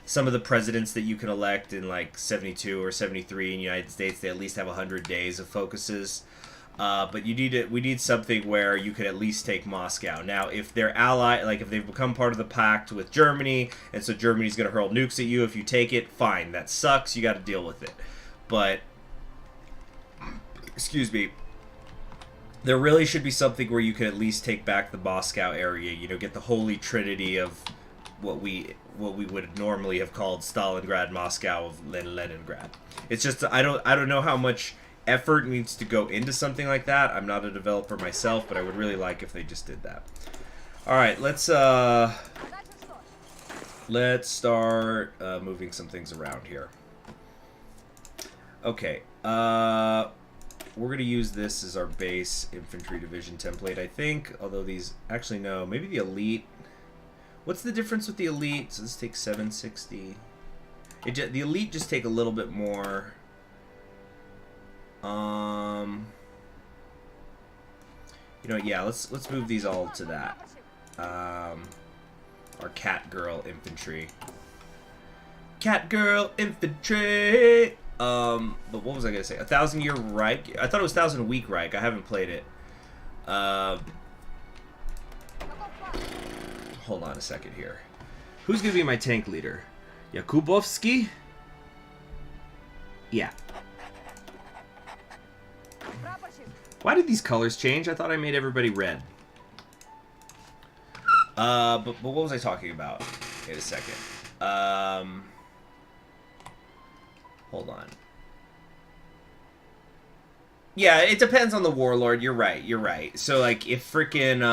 some of the presidents that you can elect in like 72 or 73 in the United States, they at least have 100 days of focuses. But we need something where you could at least take Moscow. Now, if they're allied, like if they've become part of the pact with Germany, and so Germany's going to hurl nukes at you if you take it, fine. That sucks. You got to deal with it. But, excuse me, there really should be something where you could at least take back the Moscow area. You know, get the holy trinity of what we would normally have called Stalingrad, Moscow, of Leningrad. It's just I don't know how much effort needs to go into something like that. I'm not a developer myself, but I would really like if they just did that. All right, let's start moving some things around here. Okay, we're gonna use this as our base infantry division template, I think. Although these actually no, maybe the elite. What's the difference with the elite? So this takes 760. The elite just take a little bit more. You know, yeah, let's move these all to that. Our cat girl infantry. Cat girl infantry. But what was I gonna say? 1,000-year Reich. I thought it was 1,000-week Reich. I haven't played it. Hold on a second here. Who's gonna be my tank leader? Yakubovsky? Yeah. Why did these colors change? I thought I made everybody red. But what was I talking about? Wait a second. Hold on. Yeah, it depends on the warlord. You're right. You're right. So like, if freaking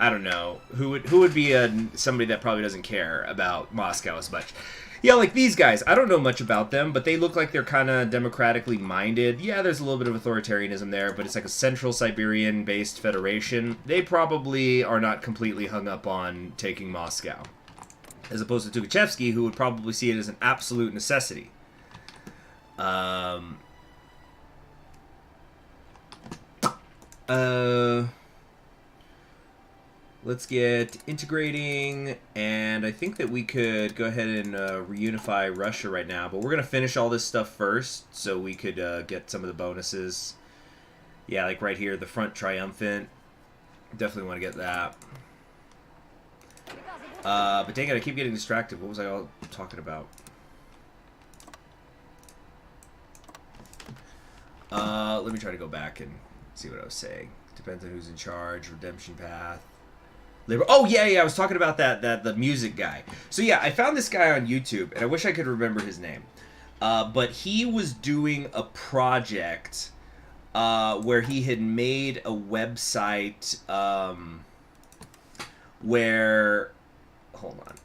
I don't know who would be somebody that probably doesn't care about Moscow as much. Yeah, like these guys. I don't know much about them, but they look like they're kind of democratically minded. Yeah, there's a little bit of authoritarianism there, but it's like a Central Siberian-based federation. They probably are not completely hung up on taking Moscow, as opposed to Tukhachevsky, who would probably see it as an absolute necessity. Let's get integrating, and I think that we could go ahead and reunify Russia right now, but we're going to finish all this stuff first, so we could get some of the bonuses. Yeah, like right here, the front triumphant. Definitely want to get that. But dang it, I keep getting distracted. What was I all talking about? Let me try to go back and see what I was saying. Depends on who's in charge. Redemption path. Oh, yeah, I was talking about the music guy. So, yeah, I found this guy on YouTube, and I wish I could remember his name. But he was doing a project where he had made a website where... Hold on.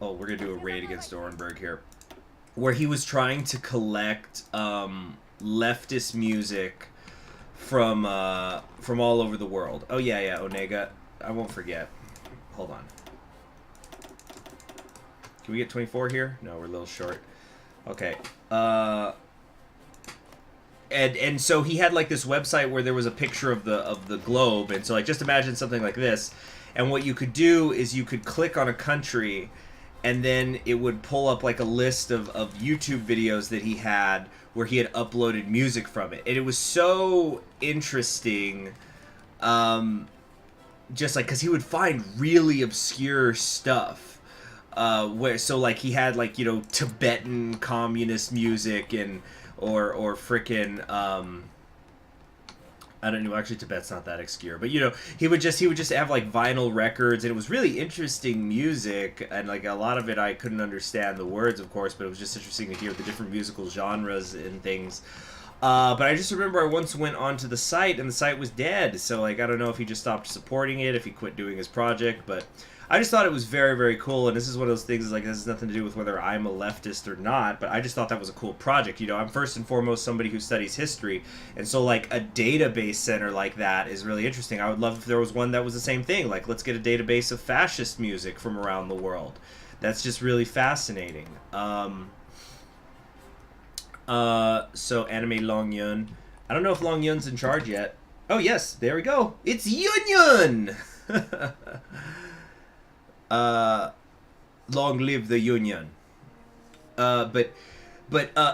Oh, we're going to do a raid against Orenburg here. Where he was trying to collect leftist music from all over the world. Oh yeah, Onega. I won't forget. Hold on. Can we get 24 here? No, we're a little short. Okay. And so he had like this website where there was a picture of the globe, and so like just imagine something like this. And what you could do is you could click on a country, and then it would pull up like a list of YouTube videos that he had where he had uploaded music from it. And it was so interesting, just like, because he would find really obscure stuff. So like he had like, you know, Tibetan communist music and, or frickin', I don't know, actually Tibet's not that obscure, but you know, he would just have like vinyl records, and it was really interesting music, and like a lot of it I couldn't understand the words, of course, but it was just interesting to hear the different musical genres and things. But I just remember I once went onto the site, and the site was dead, so like I don't know if he just stopped supporting it, if he quit doing his project, but I just thought it was very, very cool, and this is one of those things, like, this has nothing to do with whether I'm a leftist or not, but I just thought that was a cool project. You know, I'm first and foremost somebody who studies history, and so, like, a database center like that is really interesting. I would love if there was one that was the same thing, like, let's get a database of fascist music from around the world. That's just really fascinating. So, Anime Long Yun. I don't know if Long Yun's in charge yet. Oh, yes, there we go. It's Yun Yun! Long live the Union. But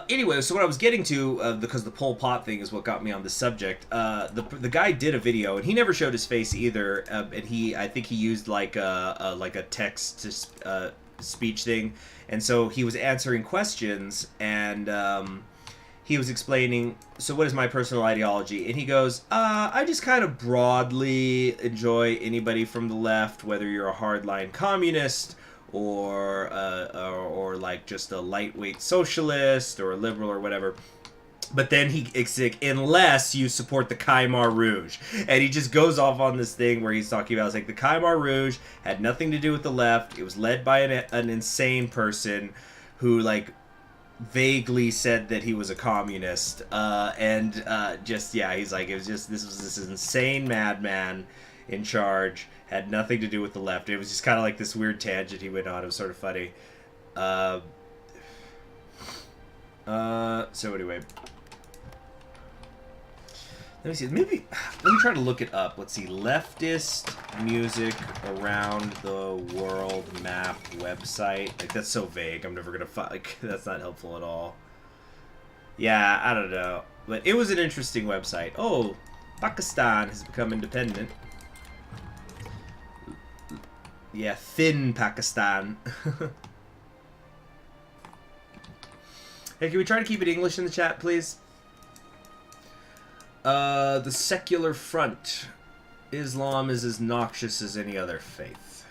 anyway, so what I was getting to, because the Pol Pot thing is what got me on the subject, the guy did a video, and he never showed his face either, and I think he used like a text to speech thing, and so he was answering questions, and he was explaining, so what is my personal ideology? And he goes, I just kind of broadly enjoy anybody from the left, whether you're a hardline communist or like just a lightweight socialist or a liberal or whatever. But then it's like, unless you support the Khmer Rouge. And he just goes off on this thing where he's talking about, it's like the Khmer Rouge had nothing to do with the left. It was led by an insane person who, like, vaguely said that he was a communist, just, yeah, he's like, it was just, this was this insane madman in charge, had nothing to do with the left. It was just kind of like this weird tangent he went on. It was sort of funny. So anyway, let me see, let me try to look it up. Let's see, leftist music around the world map website. Like, that's so vague, I'm never gonna find, like, that's not helpful at all. Yeah, I don't know, but it was an interesting website. Oh, Pakistan has become independent. Yeah, thin Pakistan. Hey, can we try to keep it English in the chat, please? The secular front. Islam is as noxious as any other faith.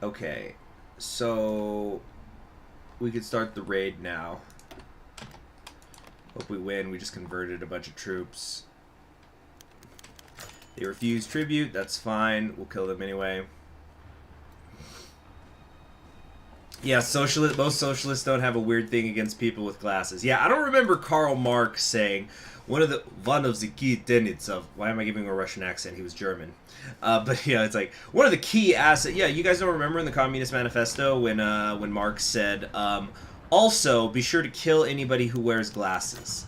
Okay. So, we could start the raid now. Hope we win. We just converted a bunch of troops. They refuse tribute. That's fine. We'll kill them anyway. Yeah, most socialists don't have a weird thing against people with glasses. Yeah, I don't remember Karl Marx saying one of the key tenets of, why am I giving him a Russian accent? He was German. But yeah, it's like one of the key assets. Yeah, you guys don't remember in the Communist Manifesto when Marx said, also be sure to kill anybody who wears glasses.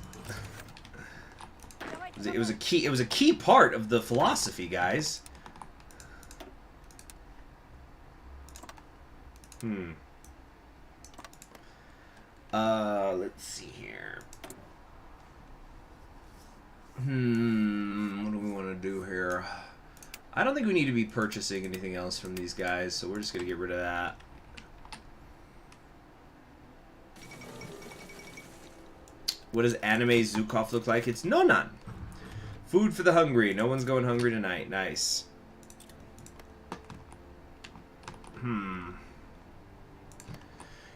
It was a key part of the philosophy, guys. Let's see here. What do we want to do here? I don't think we need to be purchasing anything else from these guys, so we're just going to get rid of that. What does anime Zukov look like? It's Nonan. Food for the hungry. No one's going hungry tonight. Nice.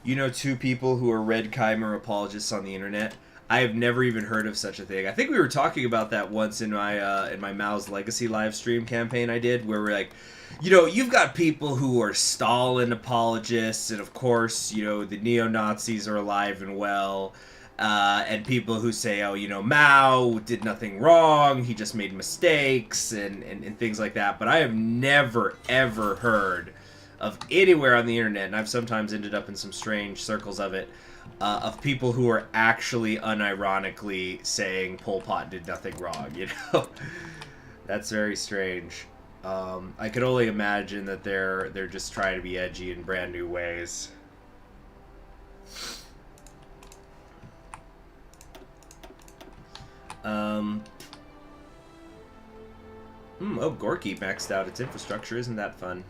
You know two people who are Red Chimer apologists on the internet? I have never even heard of such a thing. I think we were talking about that once in my Mao's Legacy live stream campaign I did, where we're like, you know, you've got people who are Stalin apologists, and of course, you know, the neo-Nazis are alive and well, and people who say, oh, you know, Mao did nothing wrong, he just made mistakes, and things like that. But I have never, ever heard of anywhere on the internet, and I've sometimes ended up in some strange circles of it, of people who are actually unironically saying Pol Pot did nothing wrong, you know? That's very strange. I could only imagine that they're just trying to be edgy in brand new ways. Oh, Gorky maxed out its infrastructure. Isn't that fun?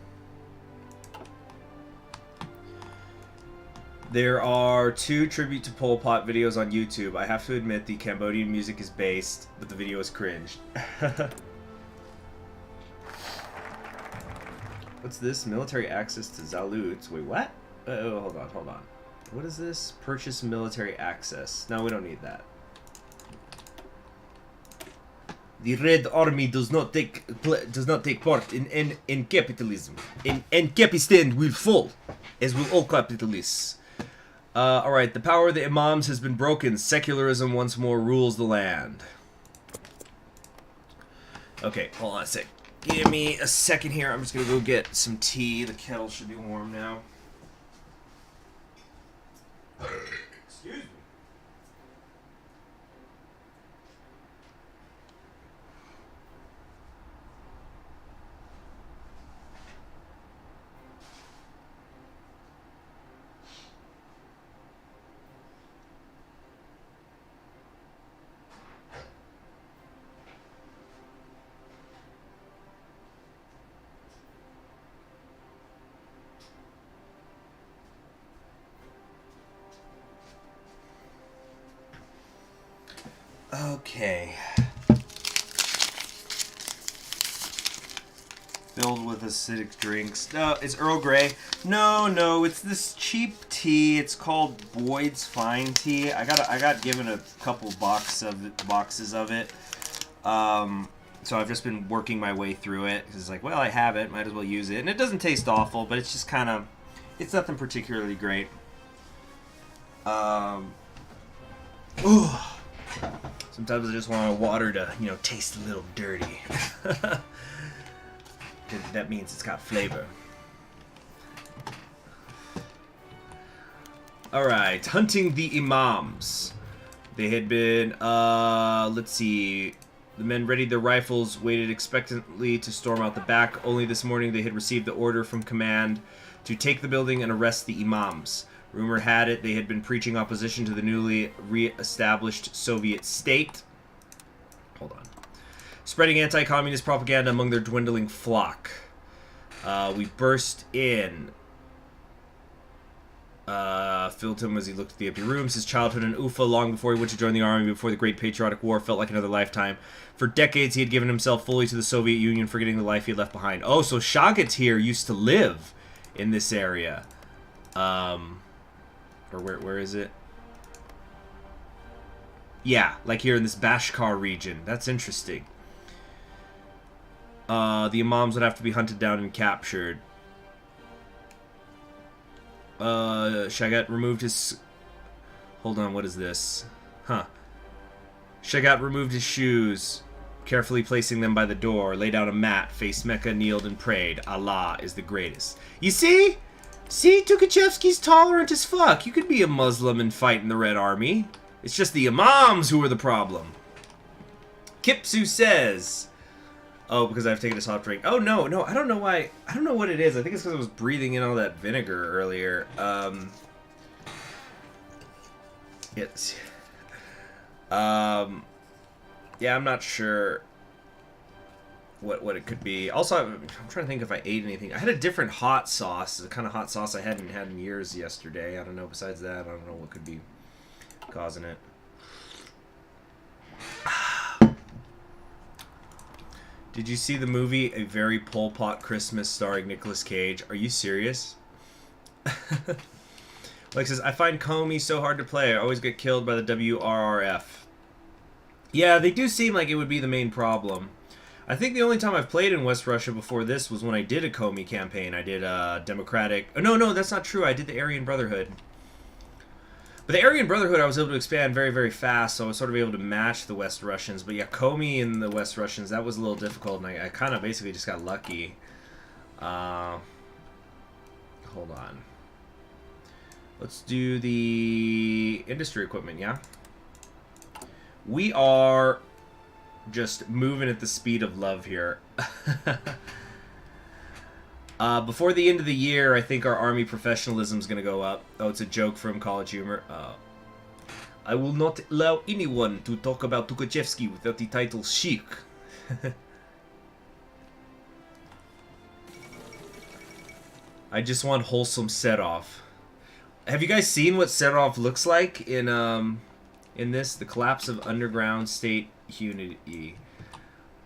There are 2 tribute to Pol Pot videos on YouTube. I have to admit the Cambodian music is based, but the video is cringe. What's this? Military access to Zaluts. Wait, what? Oh, hold on. What is this? Purchase military access. No, we don't need that. The Red Army does not take part in capitalism. And Capistan will fall, as will all capitalists. Alright, the power of the Imams has been broken. Secularism once more rules the land. Okay, hold on a sec. Give me a second here. I'm just gonna go get some tea. The kettle should be warm now. Excuse me. Okay. Filled with acidic drinks. No, it's Earl Grey. No, it's this cheap tea. It's called Boyd's Fine Tea. I got given a couple boxes of it. So I've just been working my way through it. It's like, well, I have it, might as well use it. And it doesn't taste awful, but it's just kind of, it's nothing particularly great. Sometimes I just want water to, you know, taste a little dirty. That means it's got flavor. Alright, hunting the Imams. They had been, let's see. The men readied their rifles, waited expectantly to storm out the back. Only this morning they had received the order from command to take the building and arrest the Imams. Rumor had it they had been preaching opposition to the newly re-established Soviet state. Hold on. spreading anti-communist propaganda among their dwindling flock. We burst in. Filled him as he looked at the empty rooms. His childhood in Ufa, long before he went to join the army, before the Great Patriotic War, felt like another lifetime. For decades, he had given himself fully to the Soviet Union, forgetting the life he had left behind. Oh, so Shagat here used to live in this area. Or where is it? Yeah, like here in this Bashkar region. That's interesting. The Imams would have to be hunted down and captured. Shagat removed his... Hold on, what is this? Huh. Shagat removed his shoes, carefully placing them by the door, lay down a mat, faced Mecca, kneeled and prayed. Allah is the greatest. You see? See, Tukhachevsky's tolerant as fuck. You could be a Muslim and fight in the Red Army. It's just the Imams who are the problem. Kipsu says... Oh, because I've taken a soft drink. Oh, no, I don't know why. I don't know what it is. I think it's because I was breathing in all that vinegar earlier. Yes. Yeah, I'm not sure what it could be. Also, I'm trying to think if I ate anything. I had a different hot sauce, the kind of hot sauce I hadn't had in years yesterday. I don't know. Besides that, I don't know what could be causing it. Did you see the movie A Very Pol Pot Christmas starring Nicolas Cage? Are you serious? Like says, I find Comey so hard to play. I always get killed by the WRRF. Yeah, they do seem like it would be the main problem. I think the only time I've played in West Russia before this was when I did a Comey campaign. I did Democratic... Oh, no, that's not true. I did the Aryan Brotherhood. But the Aryan Brotherhood, I was able to expand very, very fast, so I was sort of able to match the West Russians. But yeah, Comey and the West Russians, that was a little difficult, and I kind of basically just got lucky. Hold on. Let's do the industry equipment, yeah? We are just moving at the speed of love here. Before the end of the year, I think our army professionalism is going to go up. Oh, it's a joke from College Humor. I will not allow anyone to talk about Tukhachevsky without the title Sheik. I just want wholesome set-off. Have you guys seen what set-off looks like in this? The collapse of underground state unity.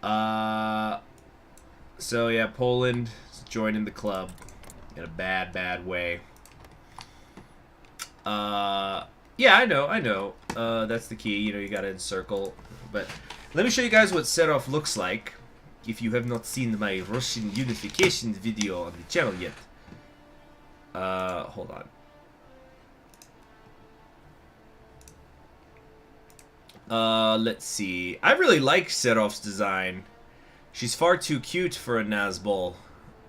So yeah, Poland joining the club in a bad, bad way. Yeah, I know. That's the key. You know, you gotta encircle. But let me show you guys what set-off looks like. If you have not seen my Russian unification video on the channel yet. Hold on. Let's see. I really like Set-Off's design. She's far too cute for a Nazbol.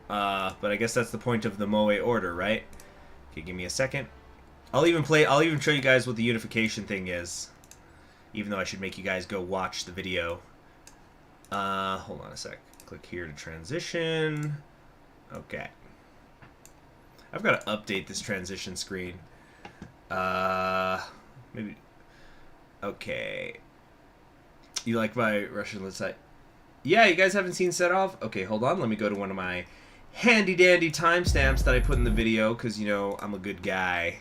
But I guess that's the point of the Moe order, right? Okay, give me a second. I'll even show you guys what the unification thing is. Even though I should make you guys go watch the video. Hold on a sec. Click here to transition. Okay. I've got to update this transition screen. Maybe... Okay. You like my Russian website? Yeah, you guys haven't seen Set Off? Okay, hold on. Let me go to one of my handy-dandy timestamps that I put in the video, because, you know, I'm a good guy.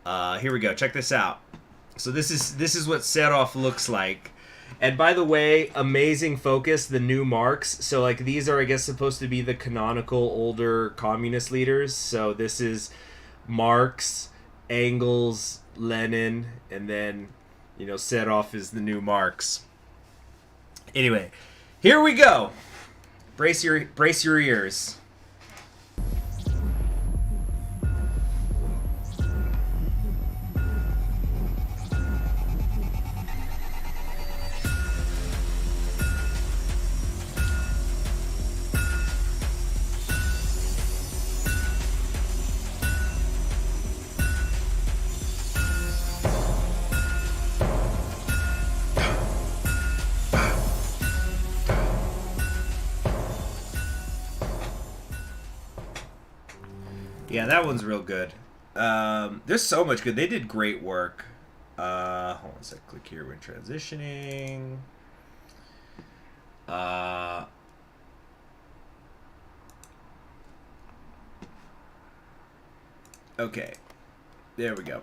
Here we go. Check this out. So this is what Set Off looks like. And by the way, amazing focus, the new marks. So, like, these are, I guess, supposed to be the canonical older communist leaders. So this is Marx, Engels, Lenin, and then, you know, Set Off is the new Marx. Anyway, here we go. Brace your ears. Yeah, that one's real good. There's so much good. They did great work. Hold on a sec. Click here when transitioning. Okay. There we go.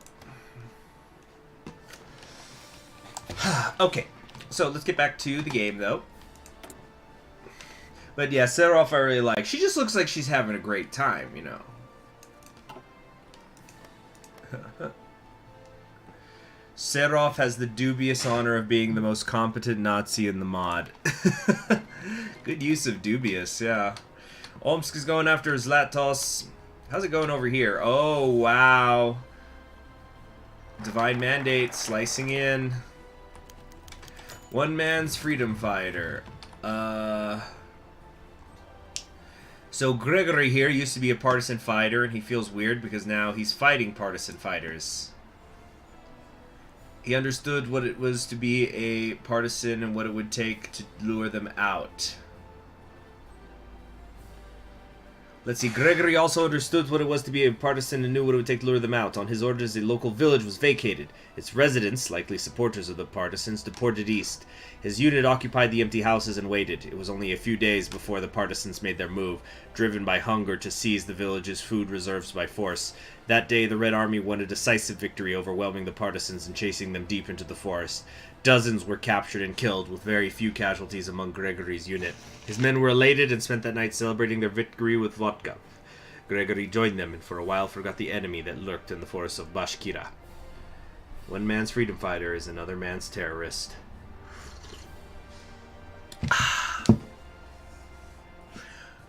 Okay. So let's get back to the game, though. But yeah, Serov I really like. She just looks like she's having a great time, you know. Serov has the dubious honor of being the most competent Nazi in the mod. Good use of dubious, yeah. Omsk is going after Zlatos. How's it going over here? Oh, wow. Divine Mandate, slicing in. One man's freedom fighter. So Gregory here used to be a partisan fighter, and he feels weird because now he's fighting partisan fighters. He understood what it was to be a partisan and what it would take to lure them out. Let's see, Gregory also understood what it was to be a partisan and knew what it would take to lure them out. On his orders, a local village was vacated. Its residents, likely supporters of the partisans, deported east. His unit occupied the empty houses and waited. It was only a few days before the partisans made their move, driven by hunger to seize the village's food reserves by force. That day, the Red Army won a decisive victory, overwhelming the partisans and chasing them deep into the forest. Dozens were captured and killed, with very few casualties among Gregory's unit. His men were elated and spent that night celebrating their victory with vodka. Gregory joined them and for a while forgot the enemy that lurked in the forests of Bashkira. One man's freedom fighter is another man's terrorist.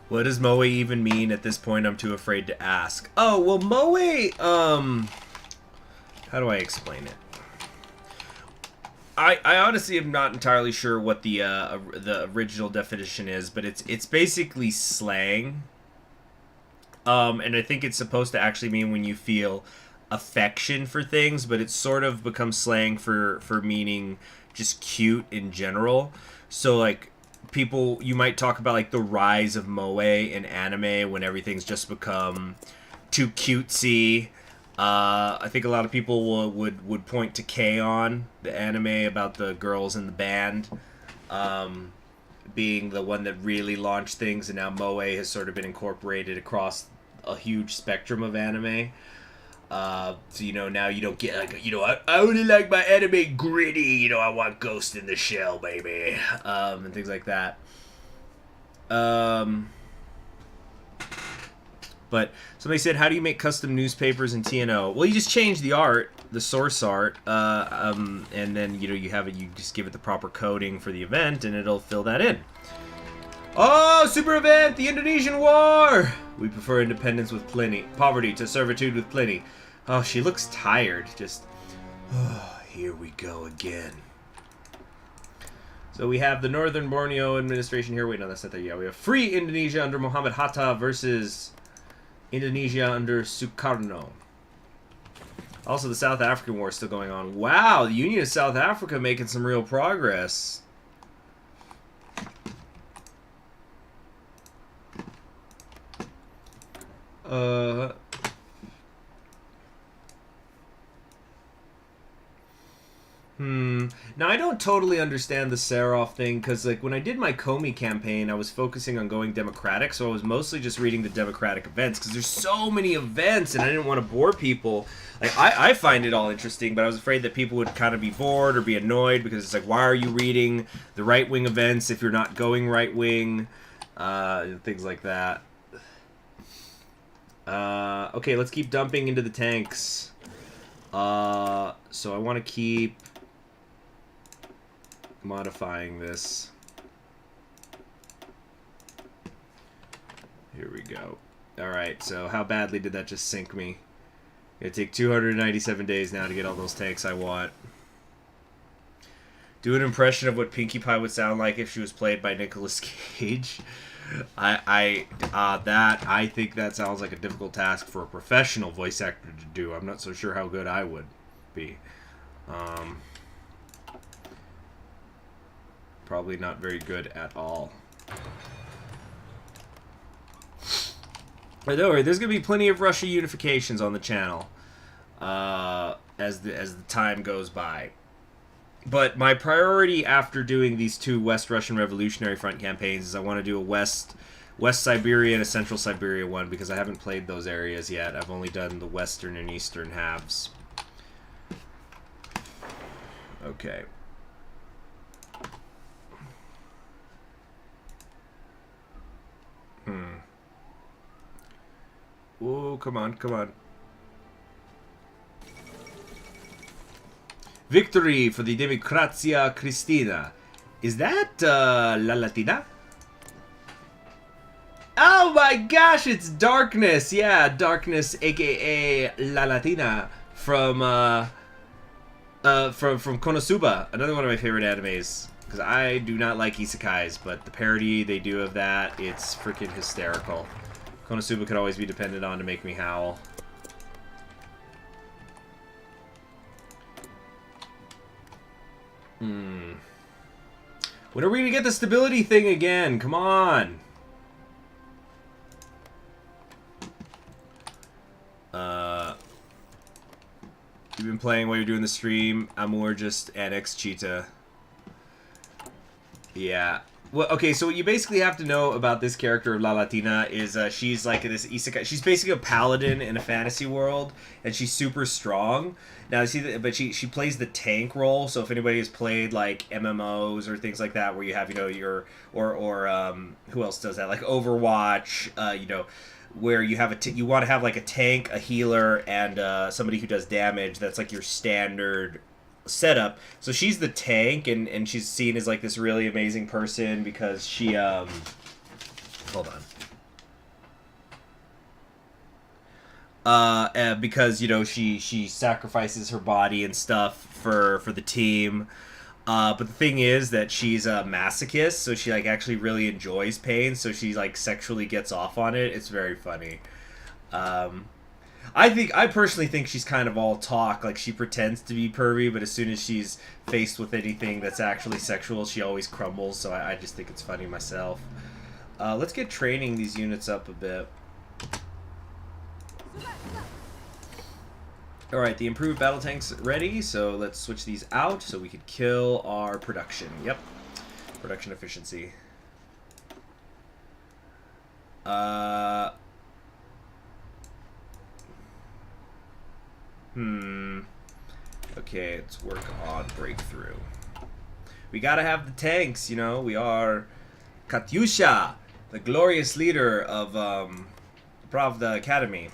What does Moe even mean at this point? I'm too afraid to ask. Oh, well, Moe, how do I explain it? I honestly am not entirely sure what the original definition is, but it's basically slang. And I think it's supposed to actually mean when you feel affection for things, but it's sort of become slang for meaning just cute in general. So like people, you might talk about like the rise of moe in anime when everything's just become too cutesy. I think a lot of people would point to K-On!, the anime about the girls in the band, being the one that really launched things, and now Moe has sort of been incorporated across a huge spectrum of anime. So, you know, now you don't get, like, you know, I only like my anime gritty, you know, I want Ghost in the Shell, baby, and things like that. But somebody said, how do you make custom newspapers in TNO? Well, you just change the art, the source art, and then, you know, you have it, you just give it the proper coding for the event, and it'll fill that in. Oh, super event, the Indonesian War! We prefer independence with plenty, poverty to servitude with plenty. Oh, she looks tired, just, oh, here we go again. So we have the Northern Borneo administration here. Wait, no, that's not there. Yeah, we have free Indonesia under Muhammad Hatta versus Indonesia under Sukarno. Also, the South African War is still going on. Wow, the Union of South Africa making some real progress. Now, I don't totally understand the Serov thing, because, like, when I did my Comey campaign, I was focusing on going Democratic, so I was mostly just reading the Democratic events, because there's so many events, and I didn't want to bore people. Like, I find it all interesting, but I was afraid that people would kind of be bored or be annoyed, because it's like, why are you reading the right-wing events if you're not going right-wing? Things like that. Okay, let's keep dumping into the tanks. So I want to keep modifying this. Here we go. Alright, so how badly did that just sink me? It'll take 297 days now to get all those tanks I want. Do an impression of what Pinkie Pie would sound like if she was played by Nicolas Cage. I think that sounds like a difficult task for a professional voice actor to do. I'm not so sure how good I would be. Probably not very good at all. But don't worry, there's gonna be plenty of Russia unifications on the channel as the time goes by. But my priority after doing these 2 West Russian Revolutionary Front campaigns is I want to do a West Siberia and a Central Siberia one, because I haven't played those areas yet. I've only done the western and eastern halves. Okay. Oh, come on, come on. Victory for the Democrazia Cristina. Is that La Latina? Oh my gosh, it's Darkness. Yeah, Darkness, aka La Latina from Konosuba, another one of my favorite animes. Because I do not like isekais, but the parody they do of that, it's freaking hysterical. Konosuba could always be depended on to make me howl. When are we gonna get the stability thing again? Come on! You've been playing while you're doing the stream. Amor just annexed Cheetah. Yeah. Well, okay, so what you basically have to know about this character of La Latina is she's like this isekai. She's basically a paladin in a fantasy world, and she's super strong. Now, see, but she plays the tank role. So if anybody has played like MMOs or things like that, where you have your who else does that? Like Overwatch, where you have you want to have like a tank, a healer, and somebody who does damage. That's like your standard setup. So she's the tank, and she's seen as like this really amazing person because she hold on. Because she sacrifices her body and stuff for the team. But the thing is that she's a masochist, so she like actually really enjoys pain, so she like sexually gets off on it. It's very funny. I personally think she's kind of all talk. Like, she pretends to be pervy, but as soon as she's faced with anything that's actually sexual, she always crumbles. So I just think it's funny myself. Let's get training these units up a bit. Alright, the improved battle tank's ready, so let's switch these out so we could kill our production. Yep. Production efficiency. Okay, let's work on breakthrough. We gotta have the tanks, we are Katyusha, the glorious leader of Pravda Academy.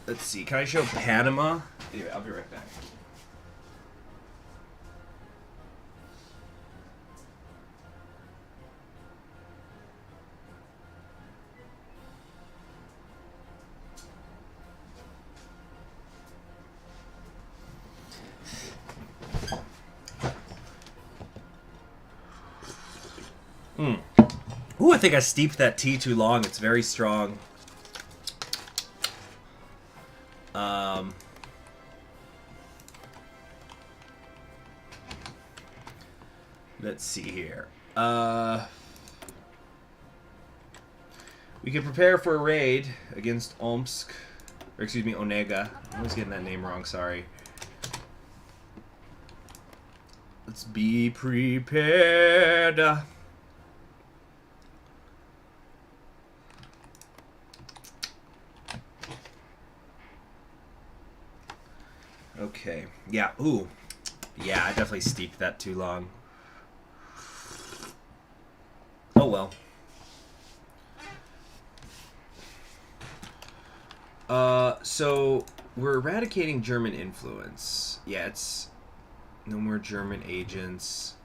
Let's see, can I show Panama? Anyway, I'll be right back. Ooh, I think I steeped that tea too long. It's very strong. Let's see here. We can prepare for a raid against Omsk. Or excuse me, Onega. I was getting that name wrong, sorry. Let's be prepared. Okay. Yeah. Ooh. Yeah, I definitely steeped that too long. Oh well. So we're eradicating German influence. Yeah, it's no more German agents.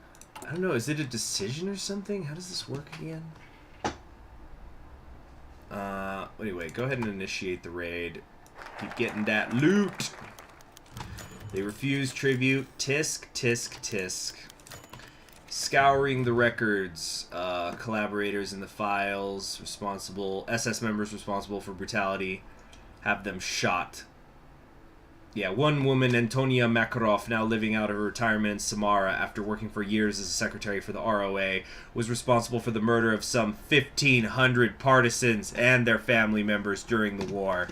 I don't know, is it a decision or something? How does this work again? Anyway, go ahead and initiate the raid. Keep getting that loot. They refuse tribute. Tisk, tisk, tisk. Scouring the records. Collaborators in the files. Responsible. SS members responsible for brutality. Have them shot. Yeah, one woman, Antonia Makarov, now living out of her retirement in Samara after working for years as a secretary for the ROA, was responsible for the murder of some 1,500 partisans and their family members during the war,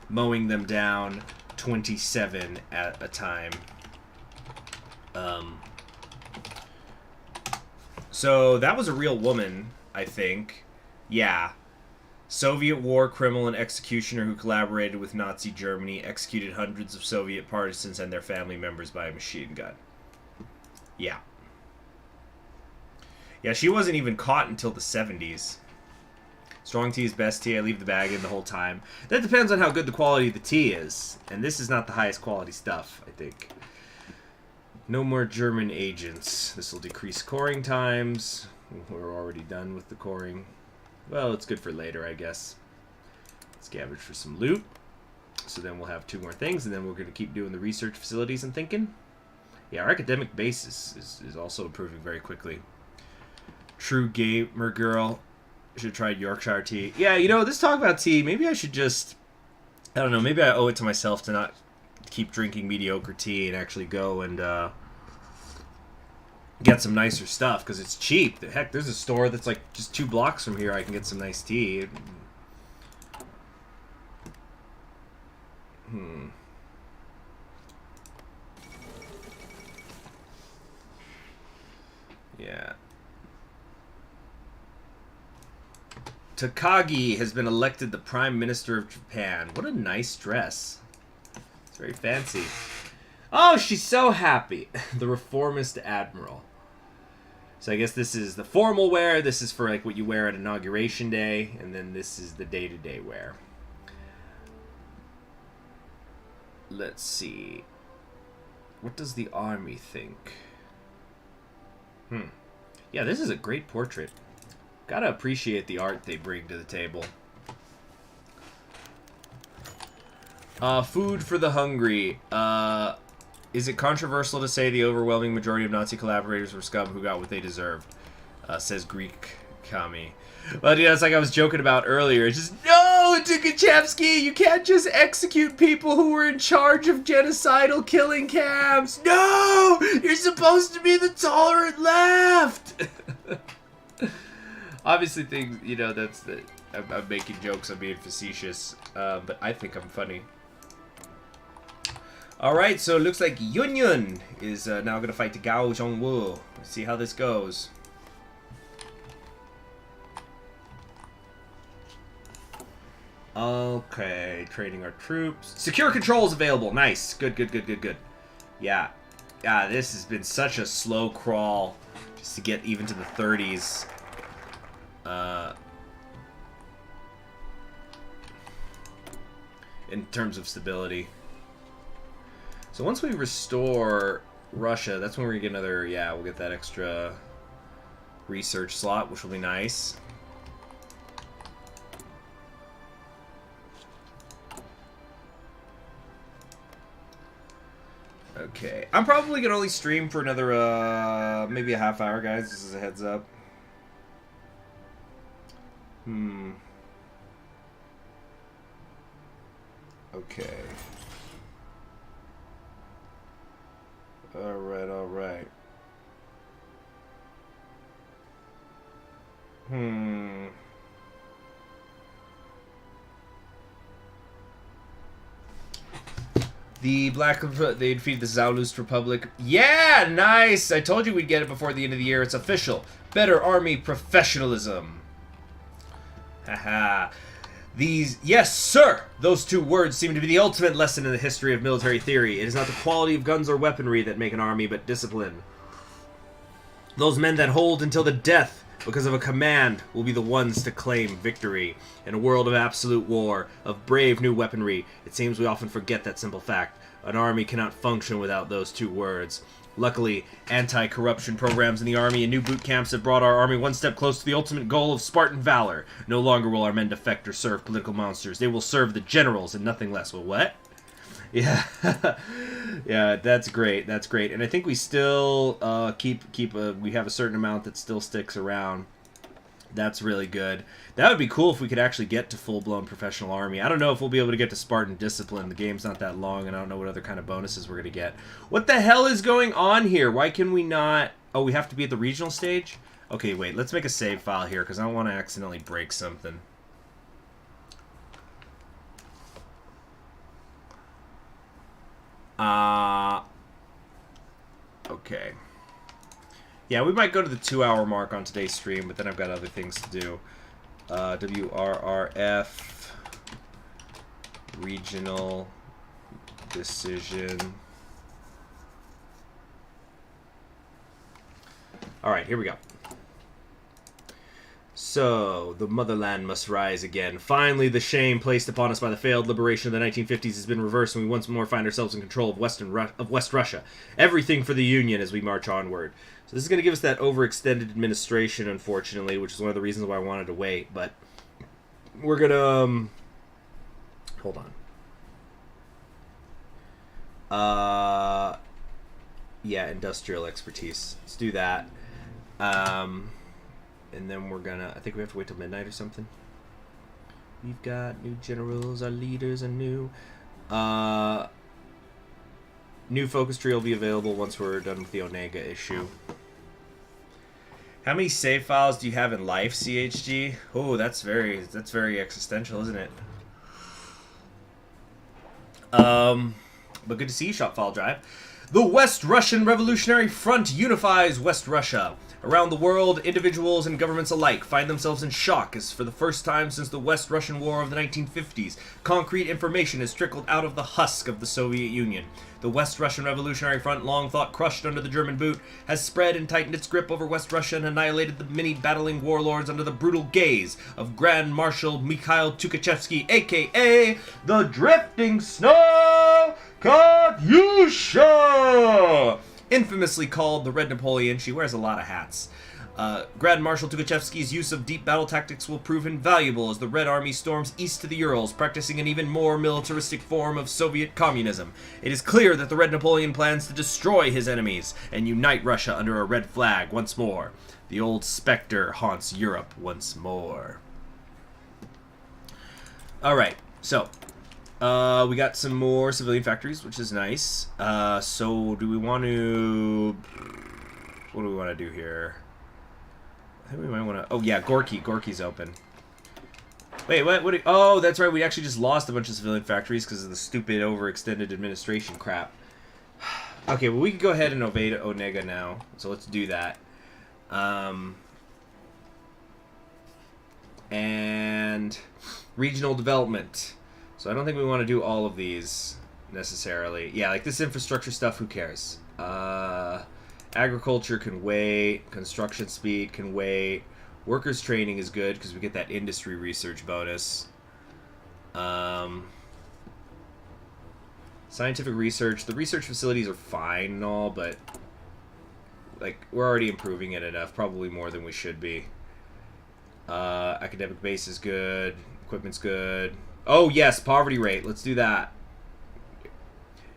mowing them down 27 at a time. Um, so that was a real woman, I think. Yeah. Soviet war criminal and executioner who collaborated with Nazi Germany, executed hundreds of Soviet partisans and their family members by a machine gun. Yeah. Yeah, she wasn't even caught until the 70s. Strong tea is best tea. I leave the bag in the whole time. That depends on how good the quality of the tea is. And this is not the highest quality stuff, I think. No more German agents. This will decrease coring times. We're already done with the coring. Well, it's good for later, I guess. Scavenge for some loot. So then we'll have 2 more things, and then we're going to keep doing the research facilities and thinking. Yeah, our academic base is also improving very quickly. True gamer girl. Should have tried Yorkshire tea. Yeah, you know, this talk about tea, maybe I should just... I don't know, maybe I owe it to myself to not keep drinking mediocre tea and actually go and get some nicer stuff, because it's cheap. Heck, there's a store that's like just 2 blocks from here I can get some nice tea. Yeah. Takagi has been elected the Prime Minister of Japan. What a nice dress. It's very fancy. Oh, she's so happy. The reformist admiral. So I guess this is the formal wear. This is for like what you wear at Inauguration Day. And then this is the day-to-day wear. Let's see. What does the army think? Yeah, this is a great portrait. Gotta appreciate the art they bring to the table. Food for the hungry. Is it controversial to say the overwhelming majority of Nazi collaborators were scum who got what they deserved? Says Greek Kami. Well, yeah, it's like I was joking about earlier. It's just, no, Tukachevsky, you can't just execute people who were in charge of genocidal killing camps. No! You're supposed to be the tolerant left! Obviously, things, you know, that's the... I'm making jokes, I'm being facetious, but I think I'm funny. Alright, so it looks like Yun Yun is now going to fight Gao Zhongwu. Let's see how this goes. Okay, training our troops. Secure controls available. Nice. Good, good, good, good, good. Yeah. Yeah, this has been such a slow crawl just to get even to the 30s. In terms of stability. So once we restore Russia, that's when we're gonna get another, yeah, we'll get that extra research slot, which will be nice. Okay, I'm probably gonna only stream for another, maybe a half hour, guys, just as a heads up. Okay. Alright, alright. The they defeated the Zalust Republic. Yeah, nice! I told you we'd get it before the end of the year. It's official. Better army professionalism. Haha. These, yes, sir! Those 2 words seem to be the ultimate lesson in the history of military theory. It is not the quality of guns or weaponry that make an army, but discipline. Those men that hold until the death because of a command will be the ones to claim victory. In a world of absolute war, of brave new weaponry, it seems we often forget that simple fact. An army cannot function without those 2 words. Luckily, anti-corruption programs in the army and new boot camps have brought our army one step closer to the ultimate goal of Spartan valor. No longer will our men defect or serve political monsters. They will serve the generals and nothing less. Well, what? Yeah. Yeah, that's great. That's great. And I think we still we have a certain amount that still sticks around. That's really good. That would be cool if we could actually get to full-blown professional army. I don't know if we'll be able to get to Spartan Discipline. The game's not that long, and I don't know what other kind of bonuses we're going to get. What the hell is going on here? Why can we not... Oh, we have to be at the regional stage? Okay, wait. Let's make a save file here, because I don't want to accidentally break something. Okay. Yeah, we might go to the 2-hour mark on today's stream, but then I've got other things to do. WRRF. Regional decision. Alright, here we go. So, the motherland must rise again. Finally, the shame placed upon us by the failed liberation of the 1950s has been reversed, and we once more find ourselves in control of West Russia. Everything for the Union as we march onward. So this is going to give us that overextended administration, unfortunately, which is one of the reasons why I wanted to wait. But we're going to... hold on. Yeah, industrial expertise. Let's do that. And then we're gonna... I think we have to wait till midnight or something. We've got new generals. Our leaders are new. New focus tree will be available once we're done with the Onega issue. How many save files do you have in life, CHG? Oh, that's very existential, isn't it? But good to see you, Shop File Drive. The West Russian Revolutionary Front unifies West Russia. Around the world, individuals and governments alike find themselves in shock as for the first time since the West Russian War of the 1950s, concrete information has trickled out of the husk of the Soviet Union. The West Russian Revolutionary Front, long thought crushed under the German boot, has spread and tightened its grip over West Russia and annihilated the many battling warlords under the brutal gaze of Grand Marshal Mikhail Tukhachevsky, a.k.a. the Drifting Snow Katyusha! Infamously called the Red Napoleon, she wears a lot of hats. Grand Marshal Tukhachevsky's use of deep battle tactics will prove invaluable as the Red Army storms east to the Urals, practicing an even more militaristic form of Soviet communism. It is clear that the Red Napoleon plans to destroy his enemies and unite Russia under a red flag once more. The old specter haunts Europe once more. Alright, so... we got some more civilian factories, which is nice. So do we want to... what do we want to do here? I think we might want to... oh, yeah, Gorky's open. Wait, what? Oh, that's right. We actually just lost a bunch of civilian factories because of the stupid overextended administration crap. Okay, well, we can go ahead and invade Onega now. So let's do that. And regional development. So I don't think we want to do all of these necessarily. Yeah, like this infrastructure stuff, who cares? Agriculture can wait. Construction speed can wait. Workers training is good because we get that industry research bonus. Scientific research. The research facilities are fine and all, but like we're already improving it enough. Probably more than we should be. Academic base is good. Equipment's good. Oh, yes, poverty rate. Let's do that.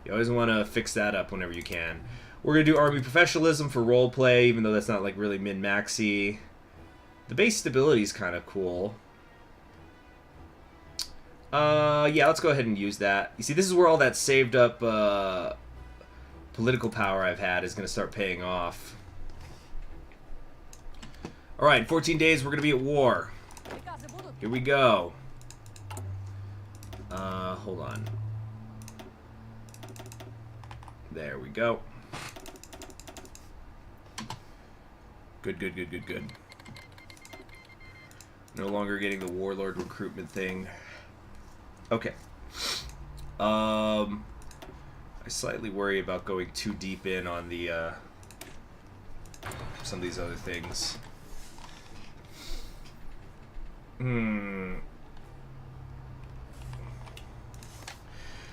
You always want to fix that up whenever you can. We're going to do army professionalism for role play, even though that's not like really min-maxy. The base stability is kind of cool. Yeah, let's go ahead and use that. You see, this is where all that saved up political power I've had is going to start paying off. Alright, in 14 days we're going to be at war. Here we go. Hold on. There we go. Good. No longer getting the warlord recruitment thing. Okay. I slightly worry about going too deep in on the, some of these other things.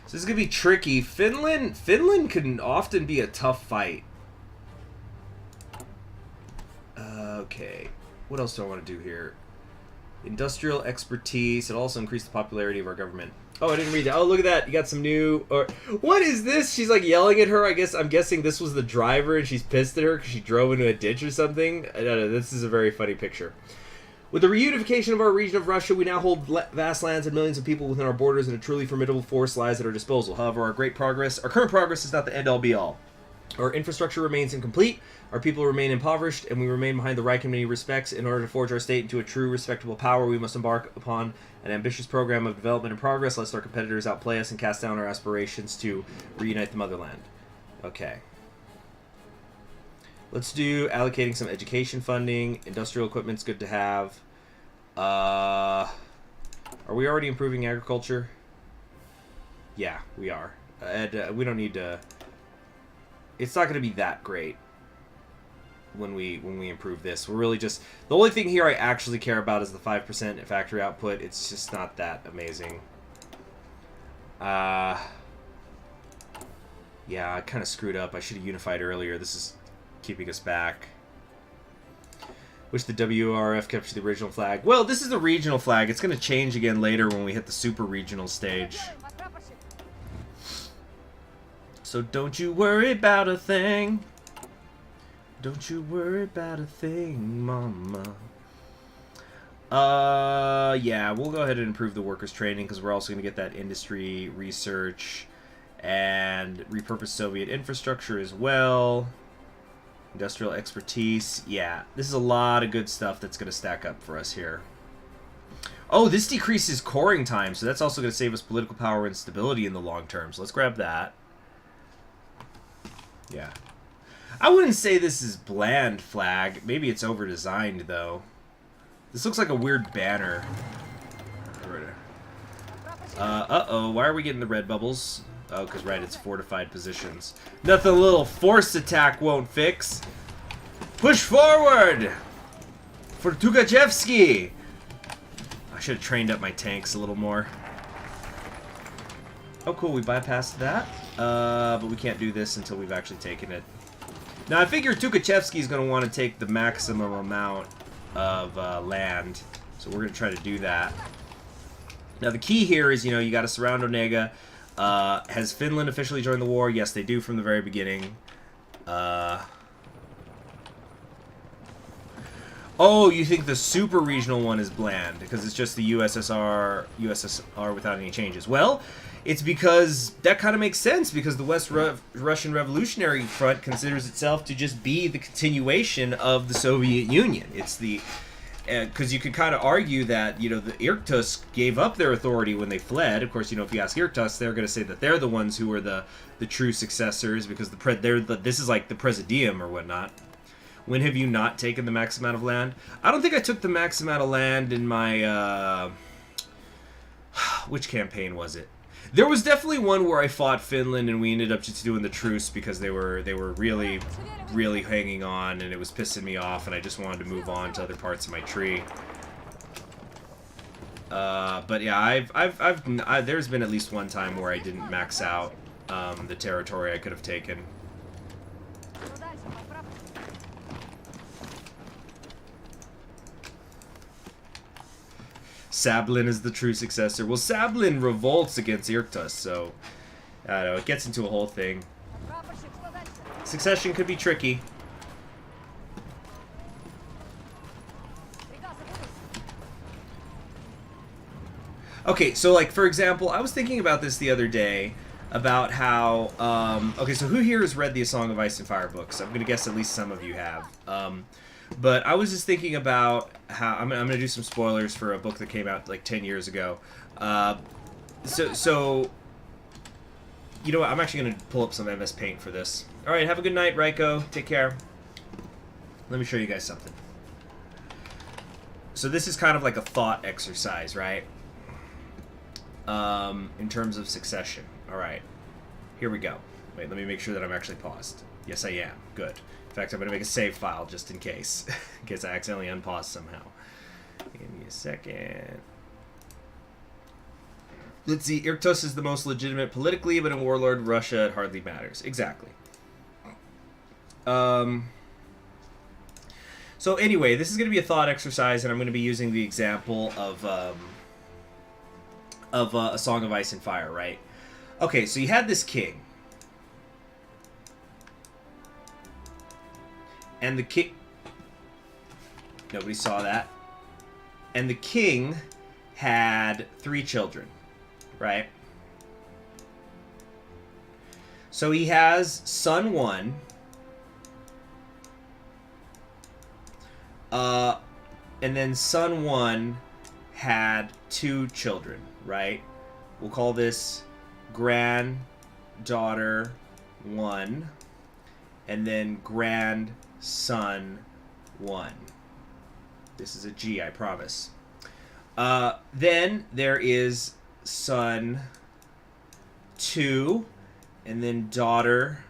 So this is gonna be tricky. Finland can often be a tough fight. Okay. What else do I want to do here? Industrial expertise. It'll also increase the popularity of our government. Oh, I didn't read that. Oh, look at that. You got some new... or what is this? She's like yelling at her. I'm guessing this was the driver and she's pissed at her because she drove into a ditch or something. I don't know. This is a very funny picture. With the reunification of our region of Russia, we now hold vast lands and millions of people within our borders, and a truly formidable force lies at our disposal. However, our current progress is not the end-all be-all. Our infrastructure remains incomplete, our people remain impoverished, and we remain behind the Reich in many respects. In order to forge our state into a true, respectable power, we must embark upon an ambitious program of development and progress, lest our competitors outplay us and cast down our aspirations to reunite the motherland. Okay. Let's do allocating some education funding. Industrial equipment's good to have. Are we already improving agriculture? Yeah, we are. We don't need to... It's not going to be that great when we improve this. We're really just... The only thing here I actually care about is the 5% factory output. It's just not that amazing. Yeah, I kind of screwed up. I should have unified earlier. This is keeping us back. Wish the WRF kept the original flag. Well, this is the regional flag. It's going to change again later when we hit the super regional stage. So don't you worry about a thing. Don't you worry about a thing, mama. Yeah, we'll go ahead and improve the workers' training because we're also going to get that industry research and repurpose Soviet infrastructure as well. Industrial expertise. Yeah, this is a lot of good stuff that's going to stack up for us here. Oh, this decreases coring time, so that's also going to save us political power and stability in the long term. So let's grab that. Yeah. I wouldn't say this is bland flag. Maybe it's over-designed, though. This looks like a weird banner. Uh-oh, why are we getting the red bubbles? Oh, because, right, it's fortified positions. Nothing a little force attack won't fix. Push forward! For Tukachevsky! I should have trained up my tanks a little more. Oh, cool, we bypassed that. But we can't do this until we've actually taken it. Now, I figure Tukachevsky is going to want to take the maximum amount of land. So we're going to try to do that. Now, the key here is, you know, you got to surround Onega. Has Finland officially joined the war? Yes, they do from the very beginning. Oh, you think the super regional one is bland because it's just the USSR without any changes. Well, it's because that kind of makes sense because the Russian Revolutionary Front considers itself to just be the continuation of the Soviet Union. It's the... Because you could kind of argue that, you know, the Irkutsk gave up their authority when they fled. Of course, you know, if you ask Irkutsk, they're going to say that they're the ones who are the true successors because this is like the Presidium or whatnot. When have you not taken the max amount of land? I don't think I took the max amount of land in my... which campaign was it? There was definitely one where I fought Finland and we ended up just doing the truce because they were really, really hanging on and it was pissing me off and I just wanted to move on to other parts of my tree. But yeah, there's been at least one time where I didn't max out the territory I could have taken. Sablin is the true successor. Well, Sablin revolts against Irkutsk, so I don't know, it gets into a whole thing. Succession could be tricky. Okay, so like for example, I was thinking about this the other day about how okay, so who here has read the A Song of Ice and Fire books? I'm gonna guess at least some of you have. But I was just thinking about how... I'm going to do some spoilers for a book that came out like 10 years ago. So you know what? I'm actually going to pull up some MS Paint for this. Alright, have a good night, Raiko. Take care. Let me show you guys something. So this is kind of like a thought exercise, right? In terms of succession. Alright. Here we go. Wait, let me make sure that I'm actually paused. Yes, I am. Good. In fact, I'm going to make a save file just in case. In case I accidentally unpause somehow. Give me a second. Let's see. Irkutsk is the most legitimate politically, but in warlord Russia, it hardly matters. Exactly. So anyway, this is going to be a thought exercise, and I'm going to be using the example of A Song of Ice and Fire, right? Okay, so you had this king. And the king... Nobody saw that. And the king had 3 children, right? So he has son 1. And then son 1 had 2 children, right? We'll call this granddaughter 1. And then grandson son 1. This is a G, I promise. Then there is son 2, and then daughter,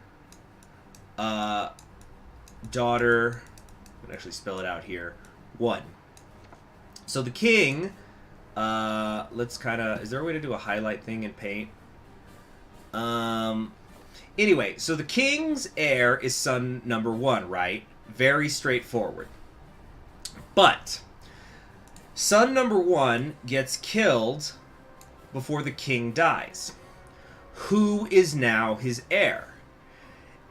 I'm going to actually spell it out here, 1. So the king, let's kind of, is there a way to do a highlight thing in Paint? Anyway, so the king's heir is son number 1, right? Very straightforward. But son number 1 gets killed before the king dies. Who is now his heir?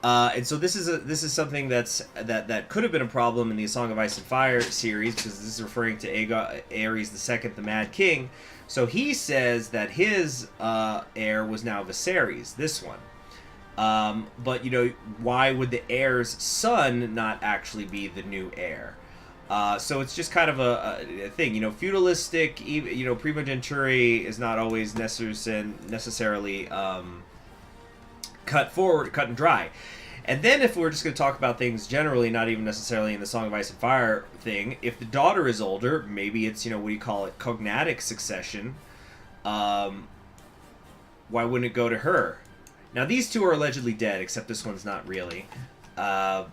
And so this is something that could have been a problem in the A Song of Ice and Fire series, because this is referring to Ares II, the Mad King. So he says that his heir was now Viserys, this one. But, you know, why would the heir's son not actually be the new heir? So it's just kind of a thing, you know, feudalistic, you know, primogeniture is not always necessarily cut and dry. And then if we're just going to talk about things generally, not even necessarily in the Song of Ice and Fire thing, if the daughter is older, maybe it's, you know, what do you call it, cognatic succession, why wouldn't it go to her? Now, these two are allegedly dead, except this one's not really. But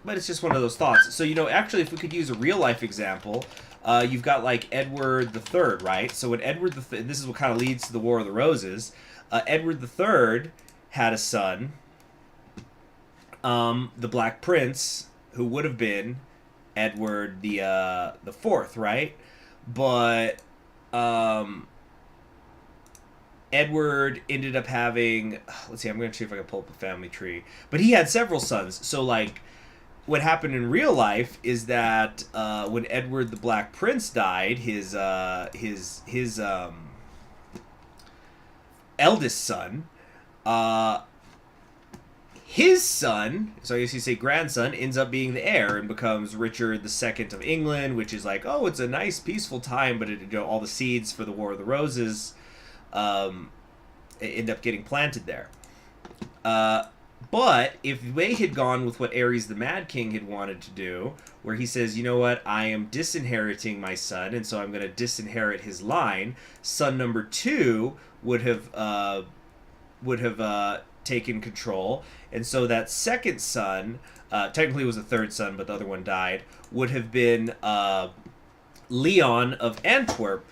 it's just one of those thoughts. So, you know, actually, if we could use a real-life example, you've got, like, Edward III, right? So when Edward III, this is what kind of leads to the War of the Roses, Edward III had a son, the Black Prince, who would have been Edward the Fourth, right? But Edward ended up having, let's see, I'm going to see if I can pull up a family tree. But he had several sons. So, like, what happened in real life is that when Edward the Black Prince died, his eldest son, his son, so I guess you say grandson, ends up being the heir and becomes Richard II of England, which is like, oh, it's a nice peaceful time, but it, you know, all the seeds for the War of the Roses end up getting planted there. But if they had gone with what Ares the Mad King had wanted to do, where he says, you know what, I am disinheriting my son, and so I'm going to disinherit his line, son number 2 would have taken control, and so that second son, technically it was a third son, but the other one died, would have been Leon of Antwerp,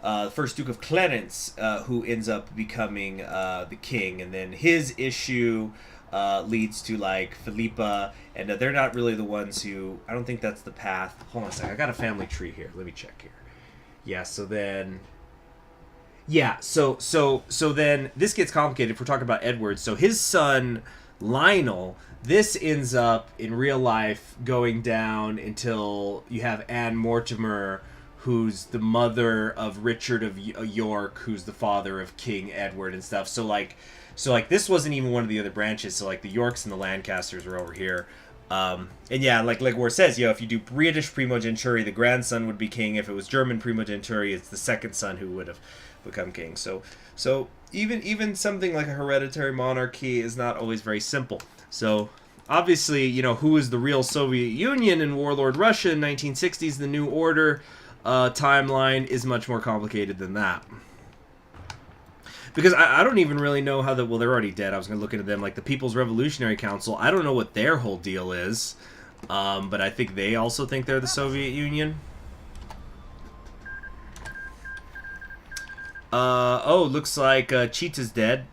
the first Duke of Clarence, who ends up becoming the king, and then his issue leads to, like, Philippa, and they're not really the ones who, I don't think that's the path. Hold on a second, I got a family tree here. Let me check here. Yeah, so then, yeah, so then this gets complicated if we're talking about Edward. So his son, Lionel, this ends up in real life going down until you have Anne Mortimer, who's the mother of Richard of York, who's the father of King Edward and stuff. So like this wasn't even one of the other branches. So like the Yorks and the Lancasters are over here. And yeah, like where it says, you know, if you do British primogeniture, the grandson would be king. If it was German primogeniture, it's the second son who would have become king. So even something like a hereditary monarchy is not always very simple. So obviously, you know, who is the real Soviet Union and warlord Russia in 1960s, the New Order timeline is much more complicated than that. Because I don't even really know how well, they're already dead. I was going to look into them. Like the People's Revolutionary Council, I don't know what their whole deal is. But I think they also think they're the Soviet Union. Oh, looks like Cheetah's dead.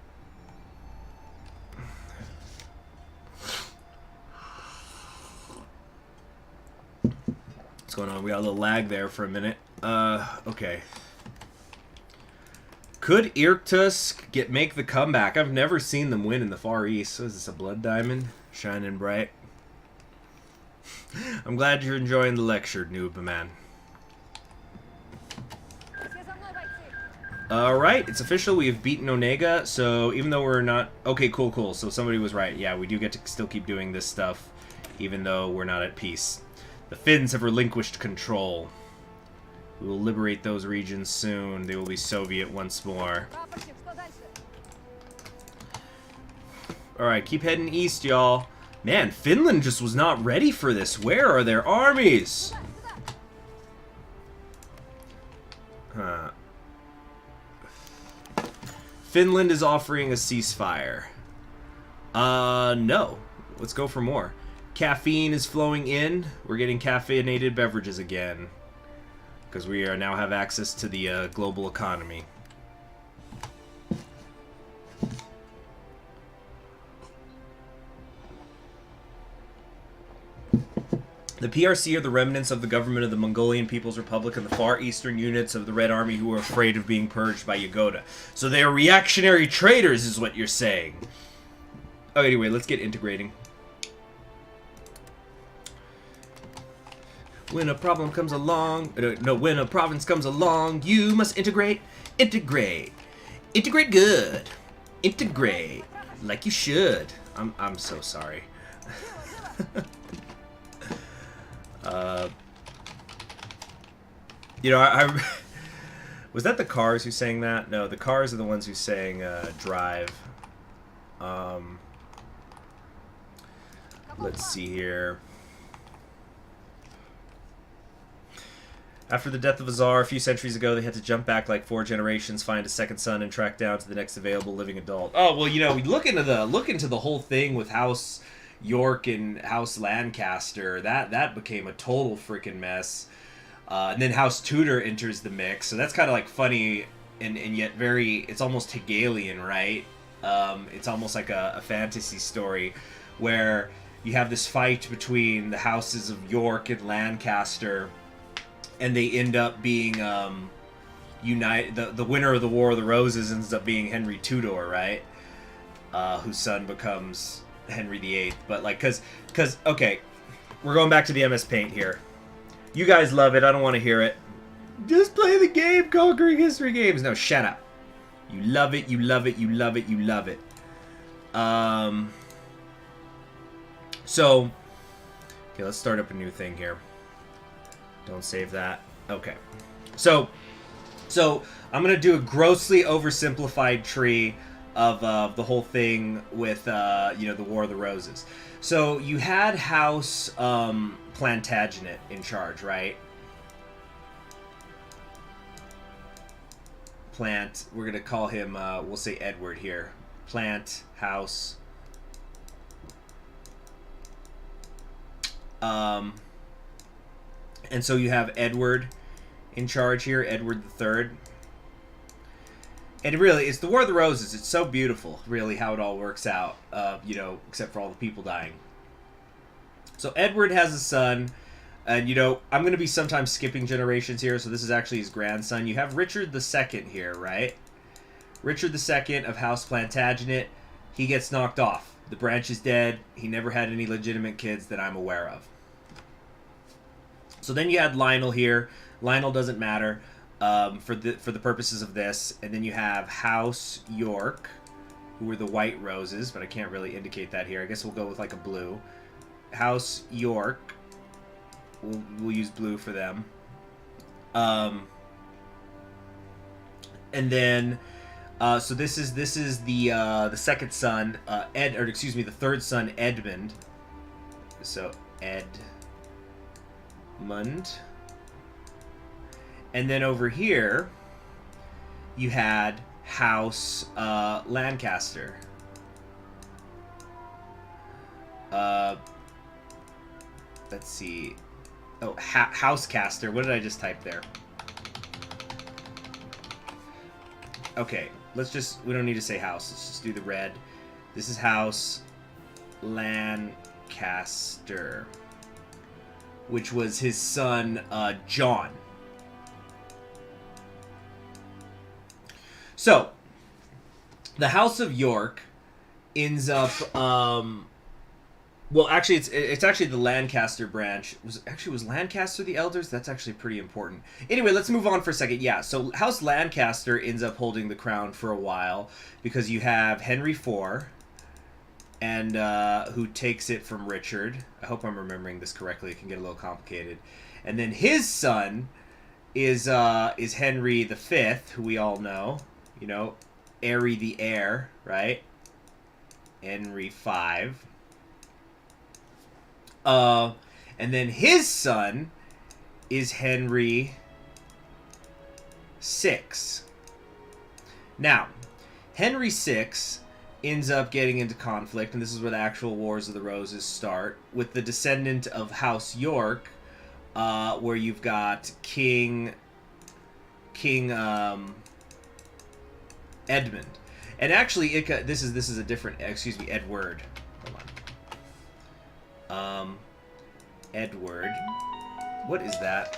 What's going on? We got a little lag there for a minute. Okay. Could Irkutsk make the comeback? I've never seen them win in the Far East. So is this a blood diamond? Shining bright. I'm glad you're enjoying the lecture, noob man. Alright, it's official. We have beaten Onega, so even though we're not... Okay, cool. So somebody was right. Yeah, we do get to still keep doing this stuff, even though we're not at peace. The Finns have relinquished control. We will liberate those regions soon. They will be Soviet once more. Alright, keep heading east, y'all. Man, Finland just was not ready for this. Where are their armies? Huh. Finland is offering a ceasefire. No. Let's go for more. Caffeine is flowing in. We're getting caffeinated beverages again. Because we are now have access to the global economy. The PRC are the remnants of the government of the Mongolian People's Republic and the far eastern units of the Red Army who were afraid of being purged by Yagoda. So they are reactionary traitors, is what you're saying. Oh, anyway, let's get integrating. When a problem comes along, no, when a province comes along, you must integrate, integrate, integrate good, integrate like you should. I'm so sorry. You know, I was that the Cars who sang that? No, the Cars are the ones who sang Drive. Let's see here. After the death of a czar a few centuries ago, they had to jump back like 4 generations, find a second son, and track down to the next available living adult. Oh well, you know, we look into the whole thing with House York and House Lancaster. That became a total freaking mess. And then House Tudor enters the mix, so that's kind of like funny and yet very. It's almost Hegelian, right? It's almost like a fantasy story where you have this fight between the houses of York and Lancaster. And they end up being united. The winner of the War of the Roses ends up being Henry Tudor, right? Whose son becomes Henry VIII. But like, cause okay, we're going back to the MS Paint here. You guys love it. I don't want to hear it. Just play the game, Conquering History Games. No, shut up. You love it. You love it. You love it. You love it. So, okay, let's start up a new thing here. Don't save that. Okay. So I'm going to do a grossly oversimplified tree of the whole thing with, you know, the War of the Roses. So you had House Plantagenet in charge, right? Plant, we're going to call him, we'll say Edward here. Plant, House. And so you have Edward in charge here, Edward III. And really, it's the War of the Roses. It's so beautiful, really, how it all works out, you know, except for all the people dying. So Edward has a son, and, you know, I'm going to be sometimes skipping generations here, so this is actually his grandson. You have Richard II here, right? Richard II of House Plantagenet, he gets knocked off. The branch is dead. He never had any legitimate kids that I'm aware of. So then you had Lionel here. Lionel doesn't matter for the purposes of this. And then you have House York, who were the White Roses, but I can't really indicate that here. I guess we'll go with like a blue. House York, we'll use blue for them. And then so this is the second son, the third son, Edmund. So Edmund. And then over here, you had House Lancaster. Let's see. Oh, Housecaster. What did I just type there? Okay, we don't need to say house. Let's just do the red. This is House Lancaster, which was his son, John. So, the House of York ends up, well, actually, it's actually the Lancaster branch. Was Lancaster the elders? That's actually pretty important. Anyway, let's move on for a second. Yeah, so House Lancaster ends up holding the crown for a while because you have Henry IV, and who takes it from Richard. I hope I'm remembering this correctly. It can get a little complicated. And then his son is Henry V, who we all know. You know, Airy the heir, right? Henry V. And then his son is Henry VI. Now, Henry VI ends up getting into conflict, and this is where the actual Wars of the Roses start, with the descendant of House York, where you've got King Edmund. And actually, this is a different, excuse me, Edward. Hold on. Edward. What is that?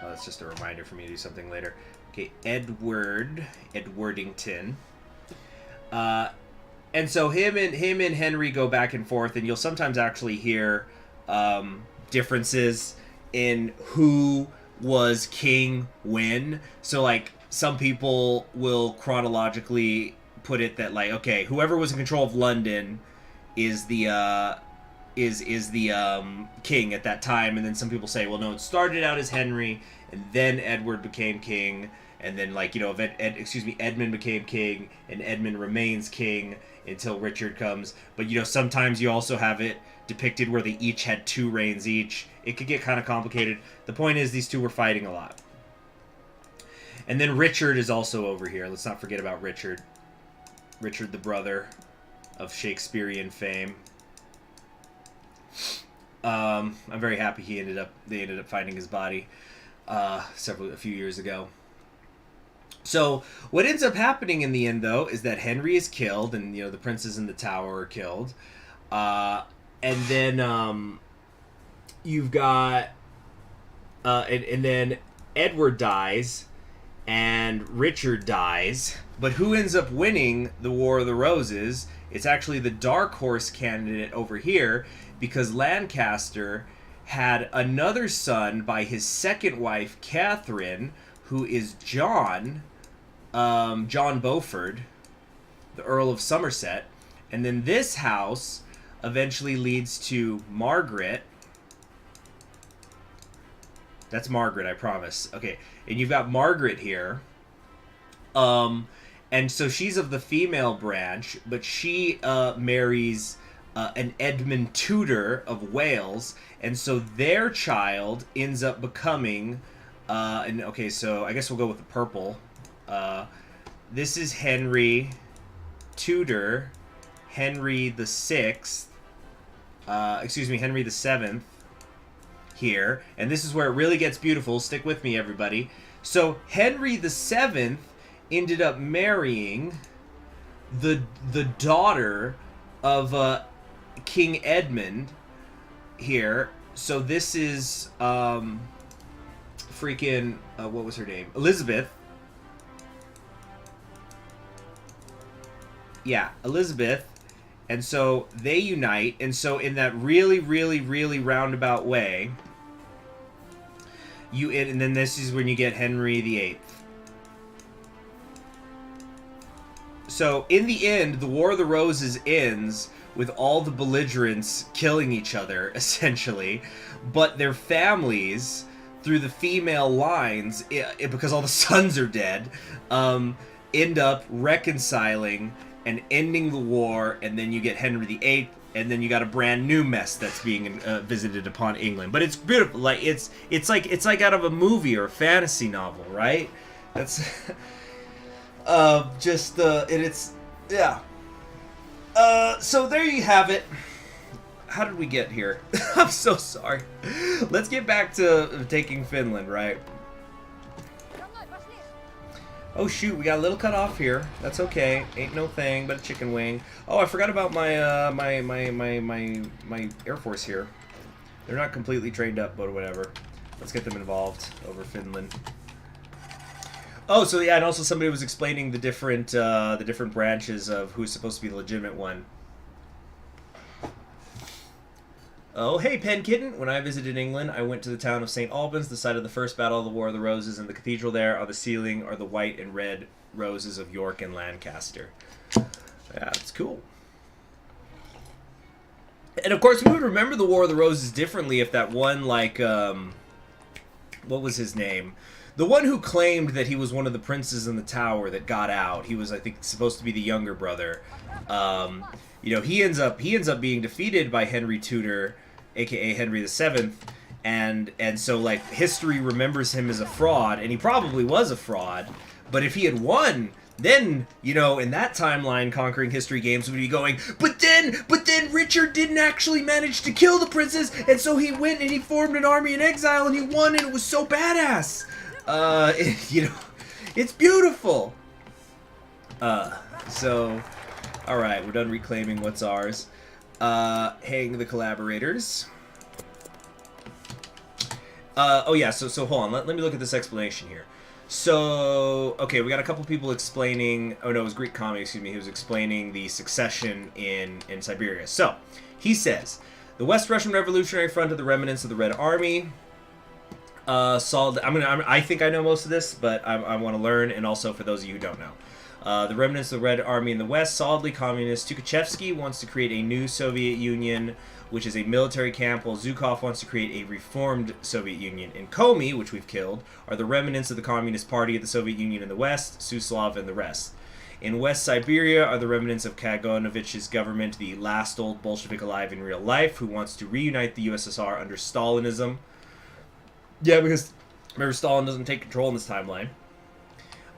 Oh, that's just a reminder for me to do something later. Okay, Edwardington. And so him and Henry go back and forth, and you'll sometimes actually hear differences in who was king when. So like some people will chronologically put it that like, okay, whoever was in control of London is the king at that time, and then some people say, well, no, it started out as Henry, and then Edward became king, and then like, you know, Edmund became king, and Edmund remains king until Richard comes. But you know, sometimes you also have it depicted where they each had 2 reigns each. It could get kind of complicated. The point is, these two were fighting a lot. And then Richard is also over here. Let's not forget about Richard. Richard, the brother of Shakespearean fame. I'm very happy they ended up finding his body a few years ago. So what ends up happening in the end, though, is that Henry is killed, and you know, the princes in the tower are killed, and then you've got and then Edward dies, and Richard dies. But who ends up winning the War of the Roses? It's actually the dark horse candidate over here, because Lancaster had another son by his second wife, Catherine, who is John Beaufort, the Earl of Somerset. And then this house eventually leads to Margaret. That's Margaret, I promise. Okay, and you've got Margaret here. And so she's of the female branch, but she marries an Edmund Tudor of Wales, and so their child ends up becoming, and okay, so I guess we'll go with the purple. This is Henry Tudor, Henry the Sixth, Henry the Seventh here, and this is where it really gets beautiful. Stick with me, everybody. So Henry the Seventh ended up marrying the daughter of King Edmund here. So this is freaking what was her name? Elizabeth. Yeah, Elizabeth. And so they unite, and so in that really, really, really roundabout way, and then this is when you get Henry VIII. So in the end, the War of the Roses ends with all the belligerents killing each other, essentially, but their families, through the female lines, because all the sons are dead, end up reconciling and ending the war, and then you get Henry VIII, and then you got a brand new mess that's being visited upon England. But it's beautiful, like it's like out of a movie or a fantasy novel, right? That's yeah. So there you have it. How did we get here? I'm so sorry. Let's get back to taking Finland, right? Oh shoot, we got a little cut off here. That's okay. Ain't no thing but a chicken wing. Oh, I forgot about my my Air Force here. They're not completely trained up, but whatever. Let's get them involved over Finland. Oh, so yeah, and also somebody was explaining the different branches of who's supposed to be the legitimate one. Oh, hey, Pen Kitten. When I visited England, I went to the town of St. Albans, the site of the first battle of the War of the Roses, and the cathedral there on the ceiling are the white and red roses of York and Lancaster. Yeah, it's cool. And of course, we would remember the War of the Roses differently if that one, like, what was his name? The one who claimed that he was one of the princes in the tower that got out. He was, I think, supposed to be the younger brother. You know, he ends up being defeated by Henry Tudor aka Henry VII, and so like history remembers him as a fraud, and he probably was a fraud. But if he had won, then, you know, in that timeline, Conquering History Games would be going, but then Richard didn't actually manage to kill the princess, and so he went and he formed an army in exile, and he won, and it was so badass. You know, it's beautiful. So, alright, we're done reclaiming what's ours. Hang the collaborators. Oh yeah, so hold on, let me look at this explanation here. So, okay, we got a couple people explaining, oh no, it was Greek Kami, excuse me, he was explaining the succession in Siberia. So, he says, the West Russian Revolutionary Front of the remnants of the Red Army, I think I know most of this, but I want to learn, and also for those of you who don't know. The remnants of the Red Army in the West, solidly communist. Tukhachevsky wants to create a new Soviet Union, which is a military camp, while Zhukov wants to create a reformed Soviet Union. And Komi, which we've killed, are the remnants of the Communist Party of the Soviet Union in the West, Suslov and the rest. In West Siberia are the remnants of Kaganovich's government, the last old Bolshevik alive in real life, who wants to reunite the USSR under Stalinism. Yeah, because remember, Stalin doesn't take control in this timeline.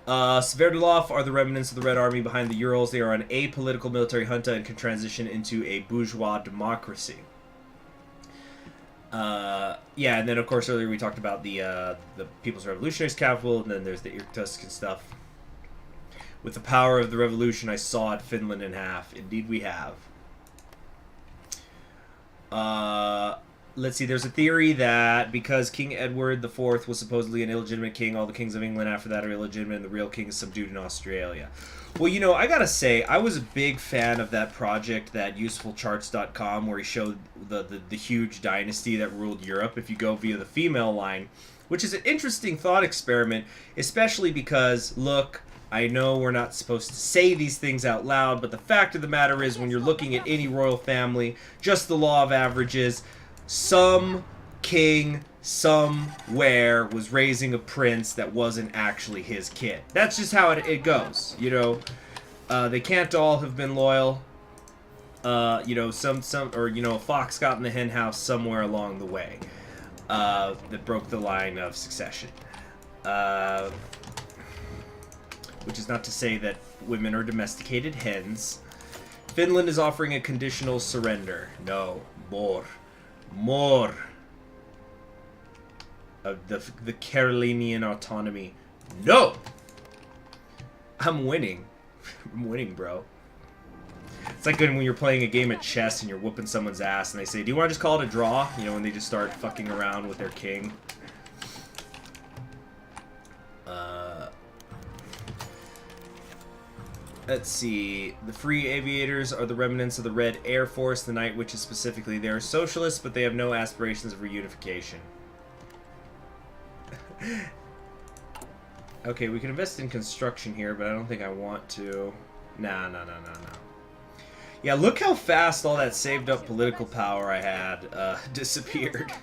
Sverdlov are the remnants of the Red Army behind the Urals. They are an apolitical military junta and can transition into a bourgeois democracy. Yeah, and then of course earlier we talked about the People's Revolutionaries capital, and then there's the Irkutsk and stuff. With the power of the revolution, I sawed Finland in half. Indeed we have. Let's see, there's a theory that because King Edward IV was supposedly an illegitimate king, all the kings of England after that are illegitimate, and the real king is subdued in Australia. Well, you know, I gotta say, I was a big fan of that project, that usefulcharts.com, where he showed the huge dynasty that ruled Europe, if you go via the female line, which is an interesting thought experiment, especially because, look, I know we're not supposed to say these things out loud, but the fact of the matter is, when you're looking at any royal family, just the law of averages, some king somewhere was raising a prince that wasn't actually his kid. That's just how it goes, you know. They can't all have been loyal. You know, or you know, a fox got in the hen house somewhere along the way that broke the line of succession. Which is not to say that women are domesticated hens. Finland is offering a conditional surrender. No, more of the Karelinian autonomy. No! I'm winning. I'm winning, bro. It's like when you're playing a game of chess and you're whooping someone's ass and they say, do you want to just call it a draw? You know, when they just start fucking around with their king. Let's see. The Free Aviators are the remnants of the Red Air Force. The Night Witches specifically. They are socialists, but they have no aspirations of reunification. Okay, we can invest in construction here, but I don't think I want to. Nah. Yeah, look how fast all that saved up political power I had disappeared.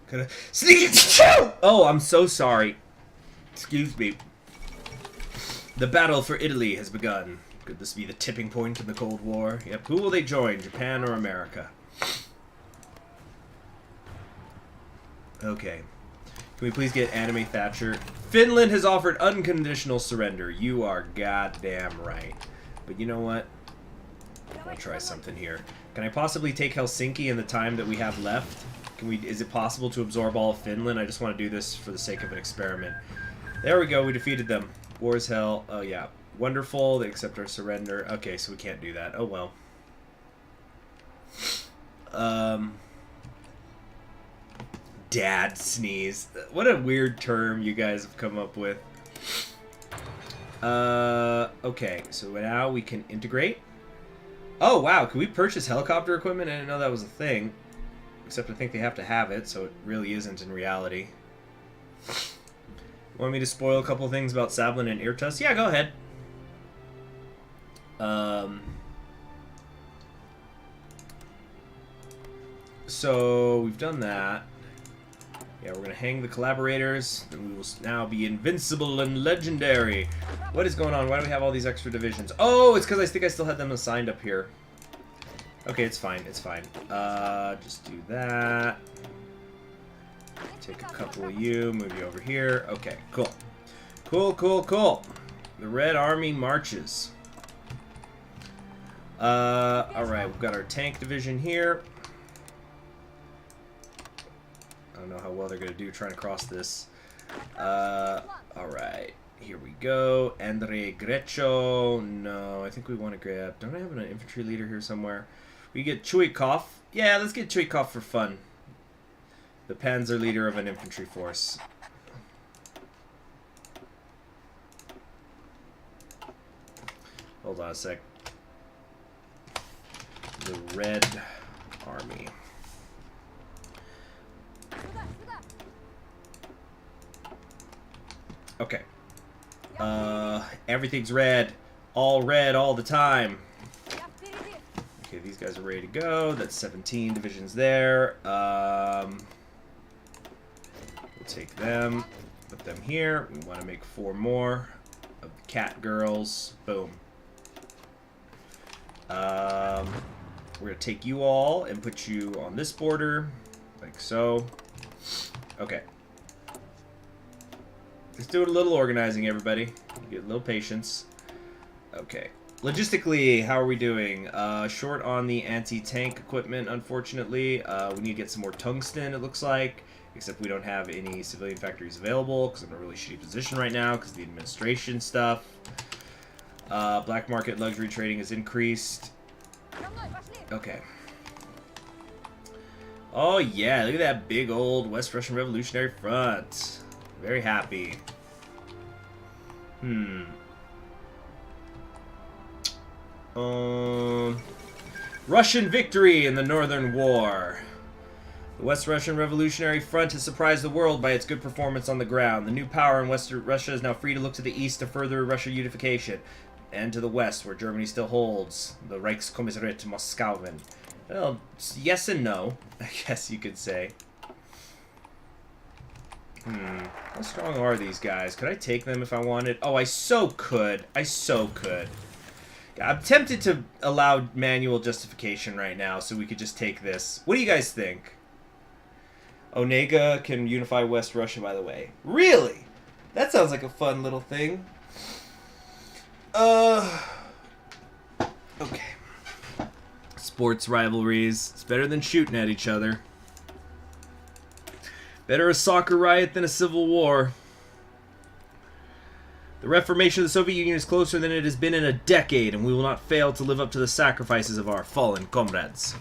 Could have... Oh, I'm so sorry. Excuse me. The battle for Italy has begun. Could this be the tipping point in the Cold War? Yep. Who will they join, Japan or America? Okay. Can we please get Anime Thatcher? Finland has offered unconditional surrender. You are goddamn right. But you know what? I'll try something here. Can I possibly take Helsinki in the time that we have left? Can we? Is it possible to absorb all of Finland? I just want to do this for the sake of an experiment. There we go. We defeated them. War is hell. Oh, yeah. Wonderful. They accept our surrender. Okay, so we can't do that. Oh, well. Dad sneeze. What a weird term you guys have come up with. Okay. So now we can integrate. Oh, wow. Can we purchase helicopter equipment? I didn't know that was a thing. Except I think they have to have it, so it really isn't in reality. Want me to spoil a couple things about Sablin and Irtus? Yeah, go ahead. So, we've done that. Yeah, we're going to hang the collaborators, and we will now be invincible and legendary. What is going on? Why do we have all these extra divisions? Oh, it's because I think I still had them assigned up here. Okay, it's fine. It's fine. Just do that. Take a couple of you. Move you over here. Okay, cool. Cool, cool, cool. The Red Army marches. Alright, we've got our tank division here. I don't know how well they're going to do trying to cross this. Alright, here we go. Andre Grecho. No, I think we want to grab... Don't I have an infantry leader here somewhere? We get Chuikov. Yeah, let's get Chuikov for fun. The panzer leader of an infantry force. Hold on a sec. The Red Army. Okay. Everything's red all the time. Okay, these guys are ready to go. That's 17 divisions there. We'll take them, put them here. We want to make 4 more of the cat girls. Boom. We're going to take you all and put you on this border, like so. Okay. Let's do a little organizing, everybody. Get a little patience. Okay. Logistically, how are we doing? Short on the anti-tank equipment, unfortunately. We need to get some more tungsten, it looks like. Except we don't have any civilian factories available, because I'm in a really shitty position right now, because of the administration stuff. Black market luxury trading has increased. Okay. Oh yeah, look at that big old West Russian Revolutionary Front. Very happy. Russian victory in the Northern War. The West Russian Revolutionary Front has surprised the world by its good performance on the ground. The new power in Western Russia is now free to look to the east to further Russian unification, and to the west, where Germany still holds the Reichskommissariat Moskowen. Well, yes and no, I guess you could say. How strong are these guys? Could I take them if I wanted? Oh, I so could. I so could. I'm tempted to allow manual justification right now, so we could just take this. What do you guys think? Onega can unify West Russia, by the way. Really? That sounds like a fun little thing. Okay. Sports rivalries. It's better than shooting at each other. Better a soccer riot than a civil war. The reformation of the Soviet Union is closer than it has been in a decade, and we will not fail to live up to the sacrifices of our fallen comrades.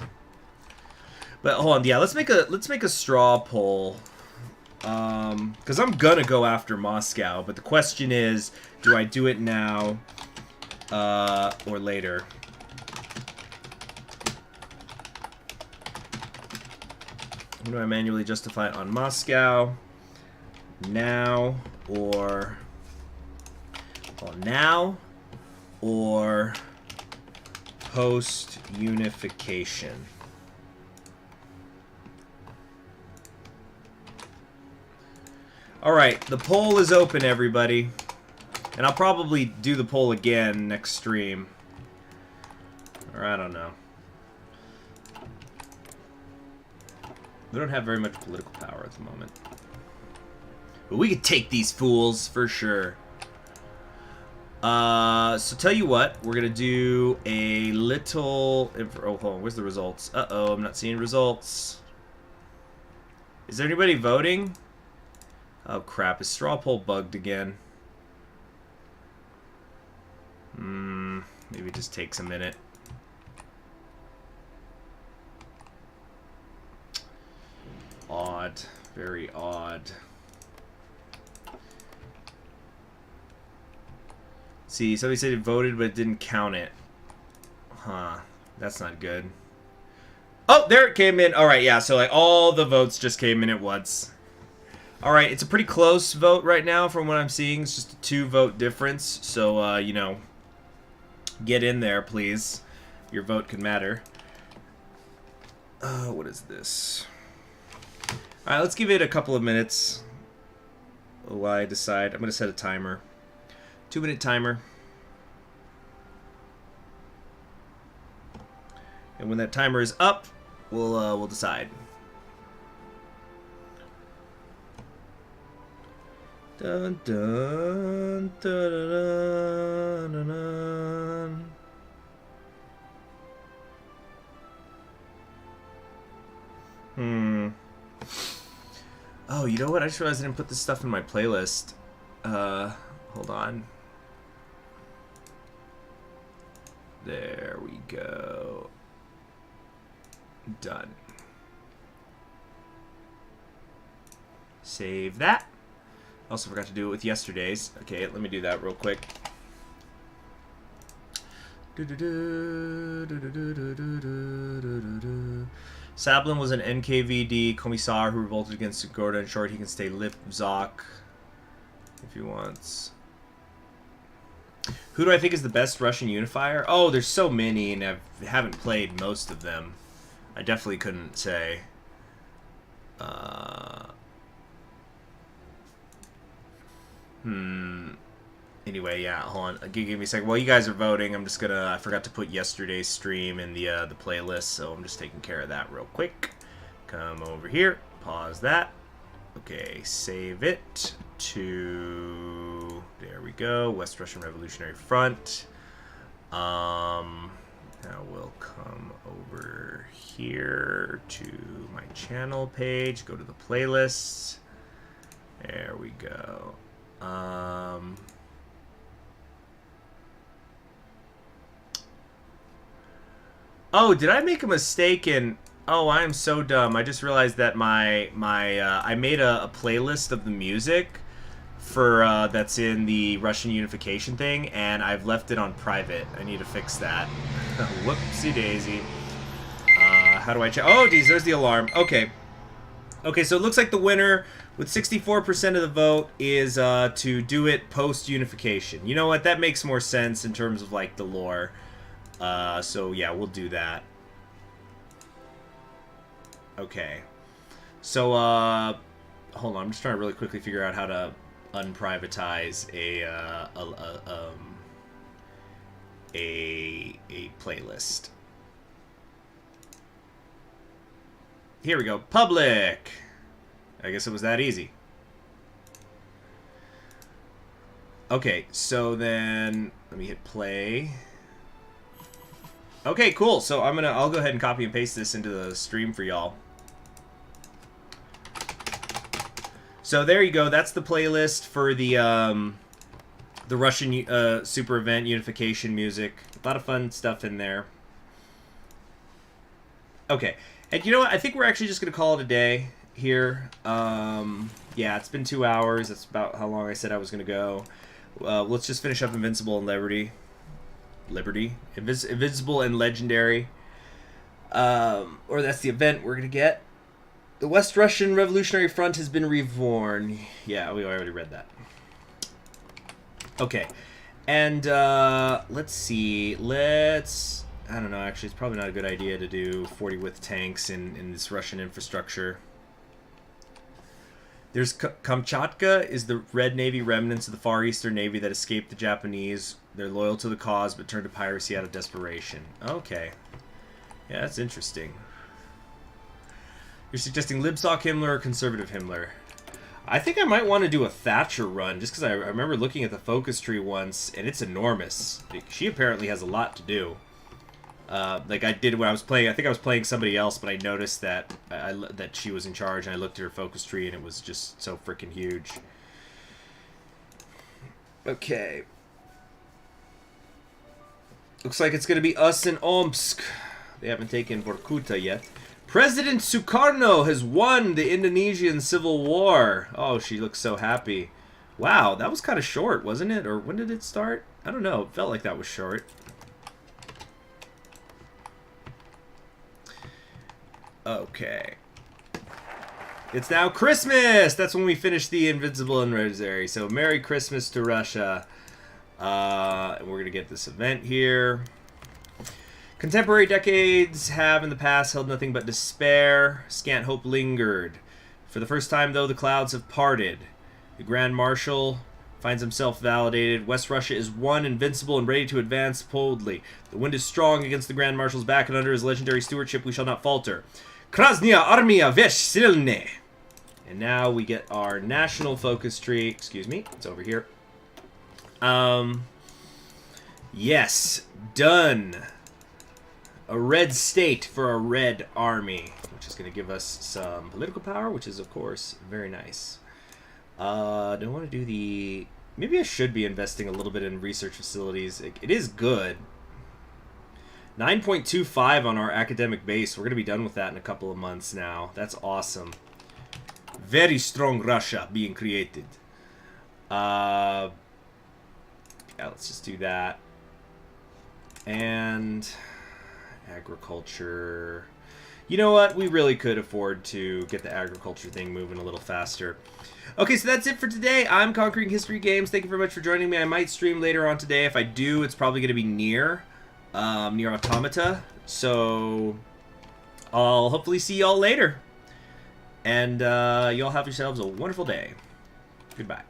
But hold on, yeah, let's make a straw poll. Because I'm gonna go after Moscow, but the question is, do I do it now or later? How do I manually justify it on Moscow? Now or... Well, now or post-unification? Alright, the poll is open, everybody. And I'll probably do the poll again next stream. Or I don't know. We don't have very much political power at the moment. But we could take these fools, for sure. So tell you what, we're gonna do a little... Oh, hold on, where's the results? Uh-oh, I'm not seeing results. Is there anybody voting? Oh crap, is straw poll bugged again? Maybe it just takes a minute. Odd. Very odd. See, somebody said it voted, but it didn't count it. Huh. That's not good. Oh, there it came in. Alright, yeah, so like all the votes just came in at once. Alright, it's a pretty close vote right now from what I'm seeing. It's just a 2-vote difference. So, you know, get in there, please. Your vote could matter. What is this? Alright, let's give it a couple of minutes while I decide. I'm going to set a timer. 2-minute timer. And when that timer is up, we'll decide. Dun dun dun dun dun dun. Oh, you know what? I just realized I didn't put this stuff in my playlist. Hold on. There we go. Done. Save that. Also forgot to do it with yesterday's. Okay, let me do that real quick. Sablin was an NKVD commissar who revolted against Gorda. In short, he can stay Lipzok if he wants. Who do I think is the best Russian unifier? Oh, there's so many, and I haven't played most of them. I definitely couldn't say. Anyway, yeah, hold on. Give me a second. While you guys are voting, I'm just gonna... I forgot to put yesterday's stream in the playlist, so I'm just taking care of that real quick. Come over here. Pause that. Okay, save it to... There we go. West Russian Revolutionary Front. Now we'll come over here to my channel page. Go to the playlists. There we go. Oh, did I make a mistake in... Oh, I am so dumb. I just realized that I made a playlist of the music for that's in the Russian unification thing, and I've left it on private. I need to fix that. Whoopsie daisy. How do I check? Oh, geez, there's the alarm. Okay. Okay, so it looks like the winner with 64% of the vote is to do it post-unification. You know what? That makes more sense in terms of, like, the lore. So, yeah, we'll do that. Okay. So, hold on. I'm just trying to really quickly figure out how to unprivatize a playlist. Here we go. Public! I guess it was that easy. Okay, so then let me hit play. Okay, cool. So I'll go ahead and copy and paste this into the stream for y'all. So there you go. That's the playlist for the Russian super event unification music. A lot of fun stuff in there. Okay. And you know what? I think we're actually just going to call it a day here. Yeah, it's been 2 hours. That's about how long I said I was going to go. Let's just finish up Invincible and Invincible and Legendary. Or that's the event we're going to get. The West Russian Revolutionary Front has been reborn. Yeah, we already read that. Okay. And let's see. I don't know, actually, it's probably not a good idea to do 40 with tanks in this Russian infrastructure. There's Kamchatka is the Red Navy remnants of the Far Eastern Navy that escaped the Japanese. They're loyal to the cause, but turned to piracy out of desperation. Okay. Yeah, that's interesting. You're suggesting Libsock Himmler or Conservative Himmler? I think I might want to do a Thatcher run, just because I remember looking at the focus tree once, and it's enormous. She apparently has a lot to do. Like I did when I was playing. I think I was playing somebody else, but I noticed that that she was in charge, and I looked at her focus tree, and it was just so freaking huge. Okay. Looks like it's going to be us in Omsk. They haven't taken Vorkuta yet. President Sukarno has won the Indonesian Civil War. Oh, she looks so happy. Wow, that was kind of short, wasn't it? Or when did it start? I don't know. It felt like that was short. Okay. It's now Christmas! That's when we finish the Invincible and Rosary. So, Merry Christmas to Russia. And we're going to get this event here. Contemporary decades have in the past held nothing but despair. Scant hope lingered. For the first time, though, the clouds have parted. The Grand Marshal Finds himself validated. West Russia is one, invincible, and ready to advance boldly. The wind is strong against the Grand Marshal's back, and under his legendary stewardship we shall not falter. Krasnaya Armia Vesh Silne. And now we get our national focus tree. Excuse me, it's over here. Yes, done. A red state for a red army, which is going to give us some political power, which is, of course, very nice. Do I want to do the... Maybe I should be investing a little bit in research facilities. It is good. 9.25 on our academic base. We're going to be done with that in a couple of months now. That's awesome. Very strong Russia being created. Yeah, let's just do that. And agriculture. You know what? We really could afford to get the agriculture thing moving a little faster. Okay, so that's it for today. I'm Conquering History Games. Thank you very much for joining me. I might stream later on today. If I do, it's probably going to be near Automata. So I'll hopefully see y'all later. And y'all have yourselves a wonderful day. Goodbye.